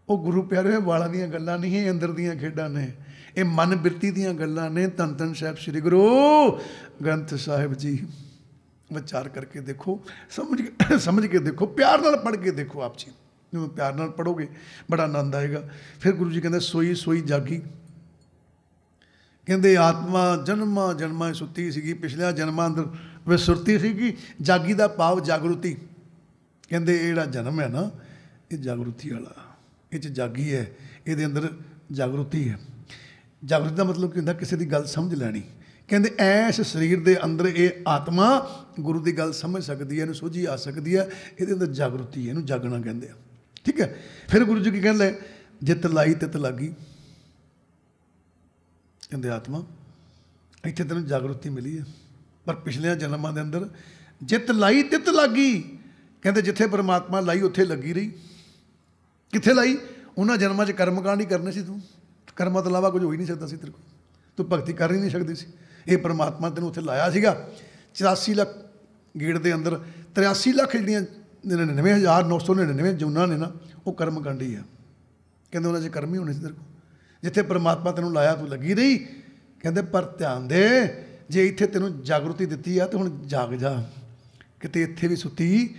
ਉਹ ਗੁਰੂ ਪਿਆਰੇ ਵਾਲਾਂ ਦੀਆਂ ਗੱਲਾਂ ਨਹੀਂ, ਇਹ ਅੰਦਰ ਦੀਆਂ ਖੇਡਾਂ ਨੇ, ਇਹ ਮਨ ਬਿਰਤੀ ਦੀਆਂ ਗੱਲਾਂ ਨੇ। ਧੰਨ ਧੰਨ ਸਾਹਿਬ ਸ੍ਰੀ ਗੁਰੂ ਗ੍ਰੰਥ ਸਾਹਿਬ ਜੀ। ਵਿਚਾਰ ਕਰਕੇ ਦੇਖੋ, ਸਮਝ ਕੇ ਦੇਖੋ, ਪਿਆਰ ਨਾਲ ਪੜ੍ਹ ਕੇ ਦੇਖੋ। ਆਪ ਜੀ ਜਦੋਂ ਪਿਆਰ ਨਾਲ ਪੜ੍ਹੋਗੇ ਬੜਾ ਆਨੰਦ ਆਏਗਾ। ਫਿਰ ਗੁਰੂ ਜੀ ਕਹਿੰਦੇ ਸੋਈ ਸੋਈ ਜਾਗੀ। ਕਹਿੰਦੇ ਆਤਮਾ ਜਨਮਾਂ ਜਨਮਾਂ ਸੁੱਤੀ ਸੀਗੀ, ਪਿਛਲਿਆਂ ਜਨਮਾਂ ਅੰਦਰ ਵਿਸੁਰਤੀ ਸੀਗੀ। ਜਾਗੀ ਦਾ ਭਾਵ ਜਾਗਰੂਤੀ। ਕਹਿੰਦੇ ਇਹ ਜਿਹੜਾ ਜਨਮ ਹੈ ਨਾ, ਇਹ ਜਾਗਰੂਤੀ ਵਾਲਾ, ਇਹ 'ਚ ਜਾਗੀ ਹੈ, ਇਹਦੇ ਅੰਦਰ ਜਾਗਰੂਤੀ ਹੈ। ਜਾਗਰੂਤੀ ਦਾ ਮਤਲਬ ਕੀ ਹੁੰਦਾ? ਕਿਸੇ ਦੀ ਗੱਲ ਸਮਝ ਲੈਣੀ। ਕਹਿੰਦੇ ਐਸ ਸਰੀਰ ਦੇ ਅੰਦਰ ਇਹ ਆਤਮਾ ਗੁਰੂ ਦੀ ਗੱਲ ਸਮਝ ਸਕਦੀ ਹੈ, ਇਹਨੂੰ ਸੋਝੀ ਆ ਸਕਦੀ ਹੈ, ਇਹਦੇ ਅੰਦਰ ਜਾਗਰੂਤੀ ਹੈ, ਇਹਨੂੰ ਜਾਗਣਾ ਕਹਿੰਦੇ ਆ। ਠੀਕ ਹੈ। ਫਿਰ ਗੁਰੂ ਜੀ ਕੀ ਕਹਿੰਦੇ? ਜਿੱਤ ਲਾਈ ਤਿੱਤ ਲਾਗੀ। ਕਹਿੰਦੇ ਆਤਮਾ ਇੱਥੇ ਤੈਨੂੰ ਜਾਗਰੂਤੀ ਮਿਲੀ ਹੈ, ਪਰ ਪਿਛਲਿਆਂ ਜਨਮਾਂ ਦੇ ਅੰਦਰ ਜਿੱਤ ਲਾਈ ਤਿੱਤ ਲਾਗੀ। ਕਹਿੰਦੇ ਜਿੱਥੇ ਪਰਮਾਤਮਾ ਲਾਈ ਉੱਥੇ ਲੱਗੀ ਰਹੀ। ਕਿੱਥੇ ਲਾਈ? ਉਹਨਾਂ ਜਨਮਾਂ 'ਚ ਕਰਮਕਾਂਡ ਹੀ ਕਰਨੇ ਸੀ ਤੂੰ। ਕਰਮਾਂ ਤੋਂ ਇਲਾਵਾ ਕੁਝ ਹੋ ਹੀ ਨਹੀਂ ਸਕਦਾ ਸੀ ਤੇਰੇ ਕੋਲ, ਤੂੰ ਭਗਤੀ ਕਰ ਹੀ ਨਹੀਂ ਸਕਦੀ ਸੀ। ਇਹ ਪਰਮਾਤਮਾ ਤੈਨੂੰ ਉੱਥੇ ਲਾਇਆ ਸੀਗਾ। 84 ਲੱਖ ਗੇੜ ਦੇ ਅੰਦਰ 83 ਲੱਖ ਜਿਹੜੀਆਂ 99,999 ਜੂਨਾਂ ਨੇ ਨਾ, ਉਹ ਕਰਮਕਾਂਡੀ ਆ। ਕਹਿੰਦੇ ਉਹਨਾਂ 'ਚ ਕਰਮ ਹੀ ਹੋਣੇ ਸੀ ਤੇਰੇ ਕੋਲ। ਜਿੱਥੇ ਪਰਮਾਤਮਾ ਤੈਨੂੰ ਲਾਇਆ ਤੂੰ ਲੱਗੀ ਰਹੀ। ਕਹਿੰਦੇ ਪਰ ਧਿਆਨ ਦੇ, ਜੇ ਇੱਥੇ ਤੈਨੂੰ ਜਾਗਰੂਤੀ ਦਿੱਤੀ ਆ ਤਾਂ ਹੁਣ ਜਾਗ ਜਾ। ਕਿਤੇ ਇੱਥੇ ਵੀ ਸੁੱਤੀ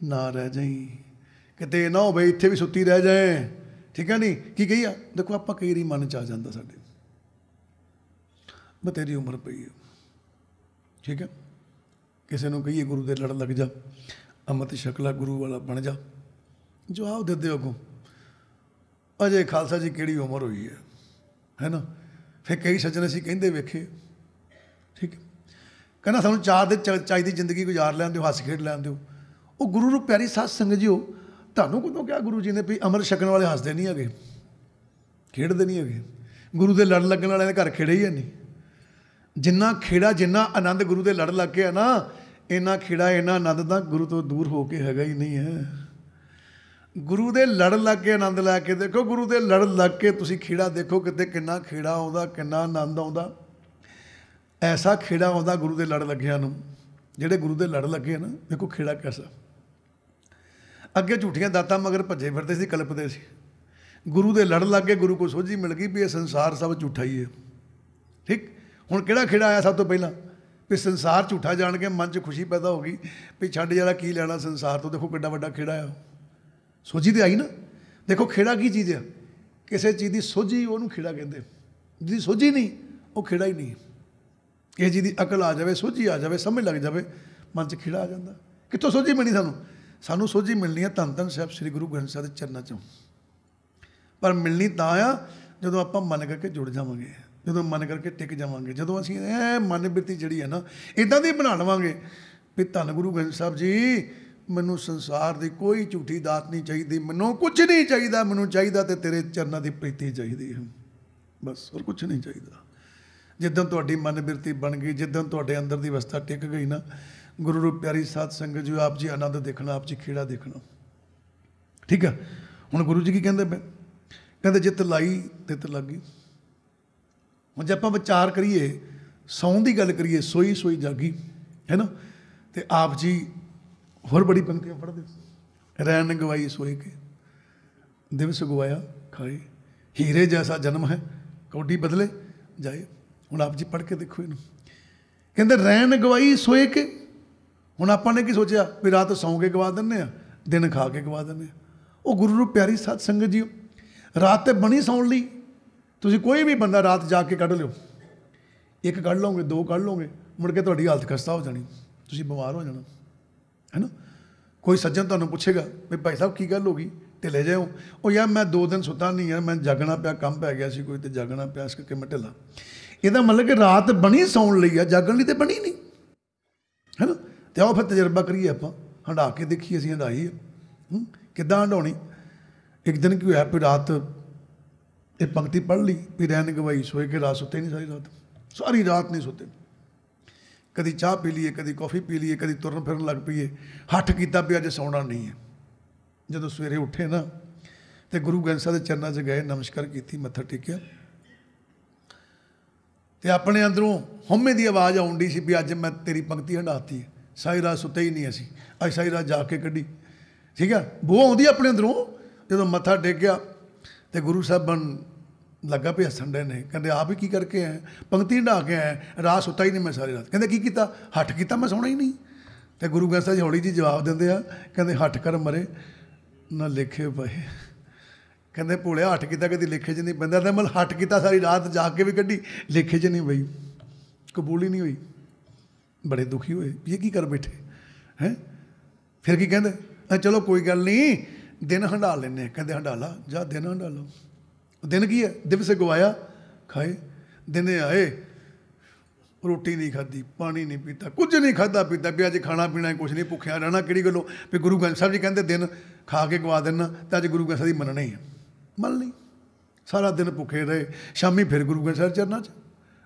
ਨਾ ਰਹਿ ਜਾਈ, ਕਿਤੇ ਨਾ ਹੋਵੇ ਇੱਥੇ ਵੀ ਸੁੱਤੀ ਰਹਿ ਜਾਏ। ਠੀਕ ਹੈ ਨਹੀਂ? ਕੀ ਕਹੀ ਆ? ਦੇਖੋ ਆਪਾਂ ਕਈ ਵਾਰੀ ਮਨ 'ਚ ਆ ਜਾਂਦਾ ਸਾਡੇ, ਬਥੇਰੀ ਉਮਰ ਪਈ ਹੈ, ਠੀਕ ਹੈ, ਕਿਸੇ ਨੂੰ ਕਹੀਏ ਗੁਰੂ ਦੇ ਲੜ ਲੱਗ ਜਾ, ਅੰਮ੍ਰਿਤ ਛਕਲਾ ਗੁਰੂ ਵਾਲਾ ਬਣ ਜਾ, ਜਵਾਬ ਦੇ ਦਿਓ ਅੱਗੋਂ ਅਜੇ ਖਾਲਸਾ ਜੀ ਕਿਹੜੀ ਉਮਰ ਹੋਈ ਹੈ ਨਾ। ਫਿਰ ਕਈ ਸੱਜਣ ਅਸੀਂ ਕਹਿੰਦੇ ਵੇਖੇ, ਠੀਕ ਹੈ, ਕਹਿੰਦਾ ਸਾਨੂੰ 4 ਦਿਨ ਚਾਹੀਦੀ ਜ਼ਿੰਦਗੀ ਗੁਜ਼ਾਰ ਲੈਣ ਦਿਓ, ਹੱਸ ਖੇਡ ਲੈਣ ਦਿਓ। ਉਹ ਗੁਰੂ ਨੂੰ ਪਿਆਰੀ ਸਾਧ ਸੰਗਤ ਜੀਓ, ਤੁਹਾਨੂੰ ਕਦੋਂ ਕਿਹਾ ਗੁਰੂ ਜੀ ਨੇ ਵੀ ਅੰਮ੍ਰਿਤ ਛਕਣ ਵਾਲੇ ਹੱਸਦੇ ਨਹੀਂ ਹੈਗੇ, ਖੇਡਦੇ ਨਹੀਂ ਹੈਗੇ। ਗੁਰੂ ਦੇ ਲੜ ਲੱਗਣ ਵਾਲਿਆਂ ਦੇ ਘਰ ਖੇੜੇ ਹੀ ਹੈ ਨਹੀਂ। ਜਿੰਨਾ ਖੇੜਾ, ਜਿੰਨਾ ਆਨੰਦ ਗੁਰੂ ਦੇ ਲੜ ਲੱਗ ਕੇ ਆ ਨਾ, ਇੰਨਾ ਖੇੜਾ, ਇੰਨਾ ਆਨੰਦ ਤਾਂ ਗੁਰੂ ਤੋਂ ਦੂਰ ਹੋ ਕੇ ਹੈਗਾ ਹੀ ਨਹੀਂ ਹੈ। ਗੁਰੂ ਦੇ ਲੜ ਲੱਗ ਕੇ ਆਨੰਦ ਲੈ ਕੇ ਦੇਖੋ, ਗੁਰੂ ਦੇ ਲੜ ਲੱਗ ਕੇ ਤੁਸੀਂ ਖੇੜਾ ਦੇਖੋ ਕਿਤੇ, ਕਿੰਨਾ ਖੇੜਾ ਆਉਂਦਾ, ਕਿੰਨਾ ਆਨੰਦ ਆਉਂਦਾ। ਐਸਾ ਖੇੜਾ ਆਉਂਦਾ ਗੁਰੂ ਦੇ ਲੜ ਲੱਗਿਆਂ ਨੂੰ, ਜਿਹੜੇ ਗੁਰੂ ਦੇ ਲੜ ਲੱਗੇ ਨਾ, ਦੇਖੋ ਖੇੜਾ ਕੈਸਾ। ਅੱਗੇ ਝੂਠੀਆਂ ਦਾਤਾਂ ਮਗਰ ਭੱਜੇ ਫਿਰਦੇ ਸੀ, ਕਲਪਦੇ ਸੀ। ਗੁਰੂ ਦੇ ਲੜ ਲੱਗ ਕੇ ਗੁਰੂ को ਸੋਝੀ ਮਿਲ ਗਈ ਵੀ ਇਹ ਸੰਸਾਰ ਸਭ ਝੂਠਾ ਹੀ ਹੈ। ਠੀਕ, ਹੁਣ ਕਿਹੜਾ ਖੇੜਾ ਆਇਆ ਸਭ ਤੋਂ ਪਹਿਲਾਂ ਵੀ ਸੰਸਾਰ ਝੂਠਾ ਜਾਣ ਕੇ ਮਨ 'ਚ ਖੁਸ਼ੀ ਪੈਦਾ ਹੋ ਗਈ ਵੀ ਛੱਡ ਜਿਹੜਾ ਕੀ ਲੈਣਾ ਸੰਸਾਰ ਤੋਂ। ਦੇਖੋ ਕਿੱਡਾ ਵੱਡਾ ਖੇੜਾ ਆ, ਸੋਝੀ ਤੇ ਆਈ ਨਾ। ਦੇਖੋ ਖੇੜਾ ਕੀ ਚੀਜ਼ ਆ, ਕਿਸੇ ਚੀਜ਼ ਦੀ ਸੋਝੀ ਉਹਨੂੰ ਖੇੜਾ ਕਹਿੰਦੇ। ਜਿਹਦੀ ਸੋਝੀ ਨਹੀਂ ਉਹ ਖੇੜਾ ਹੀ ਨਹੀਂ। ਇਹ ਜਿਹਦੀ ਅਕਲ ਆ ਜਾਵੇ, ਸੋਝੀ ਆ ਜਾਵੇ, ਸਮਝ ਲੱਗ ਜਾਵੇ, ਮਨ 'ਚ ਖੇੜਾ ਆ ਜਾਂਦਾ। ਕਿੱਥੋਂ ਸੋਝੀ ਮਿਲਣੀ ਸਾਨੂੰ? ਸਾਨੂੰ ਸੋਝੀ ਮਿਲਣੀ ਹੈ ਧੰਨ ਧੰਨ ਸਾਹਿਬ ਸ੍ਰੀ ਗੁਰੂ ਗ੍ਰੰਥ ਸਾਹਿਬ ਦੇ ਚਰਨਾਂ 'ਚੋਂ। ਪਰ ਮਿਲਣੀ ਤਾਂ ਆ ਜਦੋਂ ਆਪਾਂ ਮਨ ਕਰਕੇ ਜੁੜ ਜਾਵਾਂਗੇ, ਜਦੋਂ ਮਨ ਕਰਕੇ ਟਿਕ ਜਾਵਾਂਗੇ, ਜਦੋਂ ਅਸੀਂ ਇਹ ਮਨ ਬਿਰਤੀ ਜਿਹੜੀ ਹੈ ਨਾ ਇੱਦਾਂ ਦੀ ਬਣਾ ਲਵਾਂਗੇ ਵੀ ਧੰਨ ਗੁਰੂ ਗ੍ਰੰਥ ਸਾਹਿਬ ਜੀ, ਮੈਨੂੰ ਸੰਸਾਰ ਦੀ ਕੋਈ ਝੂਠੀ ਦਾਤ ਨਹੀਂ ਚਾਹੀਦੀ, ਮੈਨੂੰ ਕੁਝ ਨਹੀਂ ਚਾਹੀਦਾ, ਮੈਨੂੰ ਚਾਹੀਦਾ ਤੇ ਤੇਰੇ ਚਰਨਾਂ ਦੀ ਪ੍ਰੀਤੀ ਚਾਹੀਦੀ ਹੈ, ਬਸ ਹੋਰ ਕੁਝ ਨਹੀਂ ਚਾਹੀਦਾ। ਜਿੱਦਾਂ ਤੁਹਾਡੀ ਮਨ ਬਿਰਤੀ ਬਣ ਗਈ, ਜਿੱਦਾਂ ਤੁਹਾਡੇ ਅੰਦਰ ਦੀ ਅਵਸਥਾ ਟਿਕ ਗਈ ਨਾ, ਗੁਰੂ ਰੂਪ ਪਿਆਰੀ ਸਾਧ ਸੰਗਤ ਜੀ, ਆਪ ਜੀ ਆਨੰਦ ਦੇਖਣਾ, ਆਪ ਜੀ ਖੇੜਾ ਦੇਖਣਾ। ਠੀਕ ਹੈ, ਹੁਣ ਗੁਰੂ ਜੀ ਕੀ ਕਹਿੰਦੇ ਪਏ? ਕਹਿੰਦੇ ਜਿੱਤ ਲਾਈ ਤਿੱਤ ਲੱਗੀ। ਹੁਣ ਜੇ ਆਪਾਂ ਵਿਚਾਰ ਕਰੀਏ, ਸੌਣ ਦੀ ਗੱਲ ਕਰੀਏ, ਸੋਈ ਸੋਈ ਜਾਗੀ, ਹੈ ਨਾ। ਤੇ ਆਪ ਜੀ ਹੋਰ ਬੜੀ ਪੰਕਤੀਆਂ ਪੜ੍ਹਦੇ, ਰੈਣ ਗਵਾਈ ਸੋਏ ਕੇ ਦਿਵਸ ਗਵਾਇਆ ਖਾਏ, ਹੀਰੇ ਜੈਸਾ ਜਨਮ ਹੈ ਕੌਡੀ ਬਦਲੇ ਜਾਏ। ਹੁਣ ਆਪ ਜੀ ਪੜ੍ਹ ਕੇ ਦੇਖੋ ਇਹਨੂੰ, ਕਹਿੰਦੇ ਰੈਣ ਗਵਾਈ ਸੋਏ ਕੇ। ਹੁਣ ਆਪਾਂ ਨੇ ਕੀ ਸੋਚਿਆ ਵੀ ਰਾਤ ਸੌਂ ਕੇ ਗਵਾ ਦਿੰਦੇ ਆ, ਦਿਨ ਖਾ ਕੇ ਗਵਾ ਦਿੰਦੇ ਆ। ਉਹ ਗੁਰੂ ਨੂੰ ਪਿਆਰੀ ਸਾਧ ਸੰਗਤ ਜੀ, ਰਾਤ ਤੇ ਬਣੀ ਸੌਣ ਲਈ। ਤੁਸੀਂ ਕੋਈ ਵੀ ਬੰਦਾ ਰਾਤ ਜਾ ਕੇ ਕੱਢ ਲਿਓ, 1 ਕੱਢ ਲਓਗੇ, 2 ਕੱਢ ਲਓਗੇ, ਮੁੜ ਕੇ ਤੁਹਾਡੀ ਹਾਲਤ ਖਸਤਾ ਹੋ ਜਾਣੀ, ਤੁਸੀਂ ਬਿਮਾਰ ਹੋ ਜਾਣਾ, ਹੈ ਨਾ। ਕੋਈ ਸੱਜਣ ਤੁਹਾਨੂੰ ਪੁੱਛੇਗਾ ਵੀ ਭਾਈ ਸਾਹਿਬ ਕੀ ਗੱਲ ਹੋ ਗਈ, ਢਿੱਲੇ ਜਾਓ। ਉਹ ਯਾਰ ਮੈਂ 2 ਦਿਨ ਸੁੱਤਾ ਨਹੀਂ ਯਾਰ, ਮੈਂ ਜਾਗਣਾ ਪਿਆ, ਕੰਮ ਪੈ ਗਿਆ ਸੀ ਕੋਈ, ਤੇ ਜਾਗਣਾ ਪਿਆ, ਇਸ ਕਰਕੇ ਮੈਂ ਢਿੱਲਾ। ਇਹਦਾ ਮਤਲਬ ਕਿ ਰਾਤ ਬਣੀ ਸੌਣ ਲਈ ਆ, ਜਾਗਣ ਲਈ ਤੇ ਬਣੀ ਨਹੀਂ, ਹੈ ਨਾ। ਤੇ ਆਓ ਫਿਰ ਤਜਰਬਾ ਕਰੀਏ, ਆਪਾਂ ਹੰਢਾ ਕੇ ਦੇਖੀਏ, ਅਸੀਂ ਹੰਢਾਈ ਹੈ ਕਿੱਦਾਂ ਹੰਢਾਉਣੀ। ਇੱਕ ਦਿਨ ਕੀ ਹੋਇਆ ਵੀ ਰਾਤ ਇਹ ਪੰਕਤੀ ਪੜ੍ਹ ਲਈ ਵੀ ਰੈਣ ਗਵਾਈ ਸੋਏ ਕੇ, ਰਾਤ ਸੁੱਤੇ ਨਹੀਂ ਸਾਰੀ ਰਾਤ, ਸਾਰੀ ਰਾਤ ਨਹੀਂ ਸੁੱਤੇ। ਕਦੀ ਚਾਹ ਪੀ ਲਈਏ, ਕਦੀ ਕੌਫੀ ਪੀ ਲਈਏ, ਕਦੀ ਤੁਰਨ ਫਿਰਨ ਲੱਗ ਪਈਏ, ਹੱਠ ਕੀਤਾ ਵੀ ਅੱਜ ਸੌਣਾ ਨਹੀਂ ਹੈ। ਜਦੋਂ ਸਵੇਰੇ ਉੱਠੇ ਨਾ ਤੇ ਗੁਰੂ ਗ੍ਰੰਥ ਸਾਹਿਬ ਦੇ ਚਰਨਾਂ 'ਚ ਗਏ, ਨਮਸਕਾਰ ਕੀਤੀ, ਮੱਥਾ ਟੇਕਿਆ, ਤੇ ਆਪਣੇ ਅੰਦਰੋਂ ਹਉਮੈ ਦੀ ਆਵਾਜ਼ ਆਉਣ ਡਈ ਸੀ ਵੀ ਅੱਜ ਮੈਂ ਤੇਰੀ ਪੰਕਤੀ ਹੰਢਾਤੀ ਹੈ। ਸਾਰੀ ਰਾਤ ਸੁੱਤੇ ਹੀ ਨਹੀਂ ਅਸੀਂ, ਅੱਜ ਸਾਰੀ ਰਾਤ ਜਾ ਕੇ ਕੱਢੀ। ਠੀਕ ਹੈ, ਬੋਹ ਆਉਂਦੀ ਆਪਣੇ ਅੰਦਰੋਂ। ਜਦੋਂ ਮੱਥਾ ਟੇਕਿਆ ਤੇ ਗੁਰੂ ਸਾਹਿਬਾਨ ਲੱਗਾ ਵੀ ਹੱਸਣ ਡੇ ਨੇ, ਕਹਿੰਦੇ ਆਪ ਹੀ ਕੀ ਕਰਕੇ ਆਏ? ਪੰਕਤੀ ਹੰਢਾ ਕੇ ਆਏ, ਰਾਤ ਸੁੱਤਾ ਹੀ ਨਹੀਂ ਮੈਂ ਸਾਰੀ ਰਾਤ। ਕਹਿੰਦੇ ਕੀ ਕੀਤਾ? ਹੱਠ ਕੀਤਾ, ਮੈਂ ਸੌਣਾ ਹੀ ਨਹੀਂ। ਤੇ ਗੁਰੂ ਗ੍ਰੰਥ ਸਾਹਿਬ ਜੀ ਹੌਲੀ ਜੀ ਜਵਾਬ ਦਿੰਦੇ ਆ, ਕਹਿੰਦੇ ਹੱਠ ਕਰ ਮਰੇ ਨਾ ਲੇਖੇ ਪਏ। ਕਹਿੰਦੇ ਭੋਲਿਆ ਹੱਠ ਕੀਤਾ ਕਦੀ ਲੇਖੇ 'ਚ ਨਹੀਂ ਪੈਂਦਾ, ਤੇ ਮਤਲਬ ਹੱਠ ਕੀਤਾ ਸਾਰੀ ਰਾਤ ਜਾ ਕੇ ਵੀ ਕੱਢੀ, ਲੇਖੇ 'ਚ ਨਹੀਂ ਪਈ, ਕਬੂਲ ਹੀ ਨਹੀਂ ਹੋਈ। ਬੜੇ ਦੁਖੀ ਹੋਏ, ਇਹ ਕੀ ਕਰ ਬੈਠੇ ਹੈਂ। ਫਿਰ ਕੀ ਕਹਿੰਦੇ? ਚਲੋ ਕੋਈ ਗੱਲ ਨਹੀਂ, ਦਿਨ ਹੰਢਾ ਲੈਂਦੇ। ਕਹਿੰਦੇ ਹੰਢਾ ਲਾ, ਜਾ ਦਿਨ ਹੰਢਾ ਲਓ। ਦਿਨ ਕੀ ਹੈ? ਦਿਵਸ ਗਵਾਇਆ ਖਾਏ। ਦਿਨੇ ਆਏ, ਰੋਟੀ ਨਹੀਂ ਖਾਧੀ, ਪਾਣੀ ਨਹੀਂ ਪੀਤਾ, ਕੁਝ ਨਹੀਂ ਖਾਧਾ ਪੀਤਾ ਵੀ ਅੱਜ ਖਾਣਾ ਪੀਣਾ ਕੁਛ ਨਹੀਂ, ਭੁੱਖਿਆ ਰਹਿਣਾ ਕਿਹੜੀ ਗੱਲੋਂ ਵੀ ਗੁਰੂ ਗ੍ਰੰਥ ਸਾਹਿਬ ਜੀ ਕਹਿੰਦੇ ਦਿਨ ਖਾ ਕੇ ਗਵਾ ਦੇਣਾ, ਤਾਂ ਅੱਜ ਗੁਰੂ ਗ੍ਰੰਥ ਸਾਹਿਬ ਦੀ ਮੰਨਣਾ ਹੀ ਹੈ। ਮੰਨ ਲਈ, ਸਾਰਾ ਦਿਨ ਭੁੱਖੇ ਰਹੇ। ਸ਼ਾਮੀ ਫਿਰ ਗੁਰੂ ਗ੍ਰੰਥ ਸਾਹਿਬ ਚਰਨਾਂ 'ਚ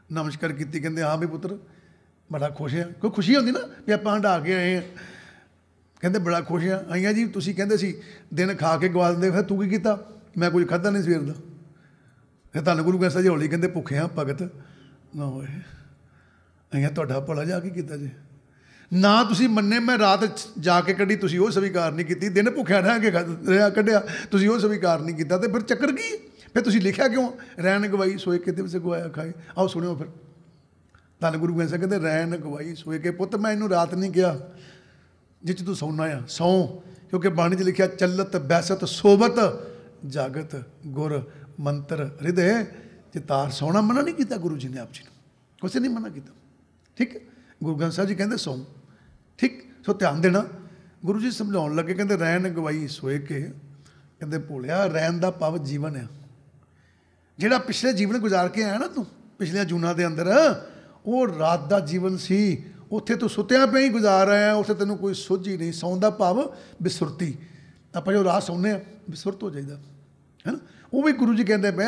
ਨਮਸਕਾਰ ਕੀਤੀ, ਕਹਿੰਦੇ ਹਾਂ ਵੀ ਪੁੱਤਰ ਬੜਾ ਖੁਸ਼ ਆ। ਕੋਈ ਖੁਸ਼ੀ ਹੁੰਦੀ ਨਾ ਵੀ ਆਪਾਂ ਹੰਢਾ ਕੇ ਆਏ ਹਾਂ। ਕਹਿੰਦੇ ਬੜਾ ਖੁਸ਼ ਆ ਆਈਆਂ ਜੀ, ਤੁਸੀਂ ਕਹਿੰਦੇ ਸੀ ਦਿਨ ਖਾ ਕੇ ਗਵਾ ਦਿੰਦੇ, ਫਿਰ ਤੂੰ ਕੀ ਕੀਤਾ? ਮੈਂ ਕੁਝ ਖਾਧਾ ਨਹੀਂ ਸਵੇਰ ਦਾ। ਫਿਰ ਤੁਹਾਨੂੰ ਗੁਰੂ ਗ੍ਰੰਥ ਸਾਹਿਬ ਜੀ ਹੌਲੀ ਕਹਿੰਦੇ ਭੁੱਖੇ ਆ ਭਗਤ ਨਾ ਹੋਏ। ਆਈਆਂ ਤੁਹਾਡਾ ਭਲਾ ਜਾ ਕੇ ਕੀਤਾ ਜੇ ਨਾ ਤੁਸੀਂ ਮੰਨੇ। ਮੈਂ ਰਾਤ ਜਾ ਕੇ ਕੱਢੀ, ਤੁਸੀਂ ਉਹ ਸਵੀਕਾਰ ਨਹੀਂ ਕੀਤੀ। ਦਿਨ ਭੁੱਖਿਆ ਰਹਿ ਕੇ ਰਿਹਾ ਕੱਢਿਆ, ਤੁਸੀਂ ਉਹ ਸਵੀਕਾਰ ਨਹੀਂ ਕੀਤਾ। ਤੇ ਫਿਰ ਚੱਕਰ ਕੀ? ਫਿਰ ਤੁਸੀਂ ਲਿਖਿਆ ਕਿਉਂ ਰੈਣ ਗਵਾਈ ਸੋਏ ਕੇ ਦਿਵਸ ਗਵਾਇਆ ਖਾਏ? ਆਓ ਸੁਣਿਓ ਫਿਰ। ਧੰਨ ਗੁਰੂ ਗ੍ਰੰਥ ਸਾਹਿਬ ਕਹਿੰਦੇ ਰੈਣ ਗਵਾਈ ਸੋਏ ਕੇ। ਪੁੱਤ ਮੈਂ ਇਹਨੂੰ ਰਾਤ ਨਹੀਂ ਕਿਹਾ ਜਿਹ 'ਚ ਤੂੰ ਸੌਣਾ ਆ, ਸੌਂ। ਕਿਉਂਕਿ ਬਾਣੀ 'ਚ ਲਿਖਿਆ ਚੱਲਤ ਬੈਸਤ ਸੋਬਤ ਜਾਗਤ ਗੁਰ ਮੰਤਰ ਹਿਰਦੇ ਚਿਤਾਰ। ਸੌਣਾ ਮਨਾ ਨਹੀਂ ਕੀਤਾ ਗੁਰੂ ਜੀ ਨੇ, ਆਪ ਜੀ ਨੂੰ ਕੁਛ ਨਹੀਂ ਮਨਾ ਕੀਤਾ। ਠੀਕ ਹੈ, ਗੁਰੂ ਗ੍ਰੰਥ ਸਾਹਿਬ ਜੀ ਕਹਿੰਦੇ ਸੌਂ। ठीक। सो ध्यान देना, गुरु जी समझाउण लगे, कहते रैन गवाई सोए के, कहते भोलिया रैन का भाव जीवन है, जिहड़ा पिछले जीवन गुजार के आया ना तू पिछले जूना के अंदर, वो रात का जीवन सी, उत्थे तू सुत्या पे ही गुजार आया, उत्थे तेनों कोई सुझ ही नहीं। सौन का भाव बिसुरती, आप जो रात सौने बिसुरत हो जाइए है ना। वो भी गुरु जी कहते पे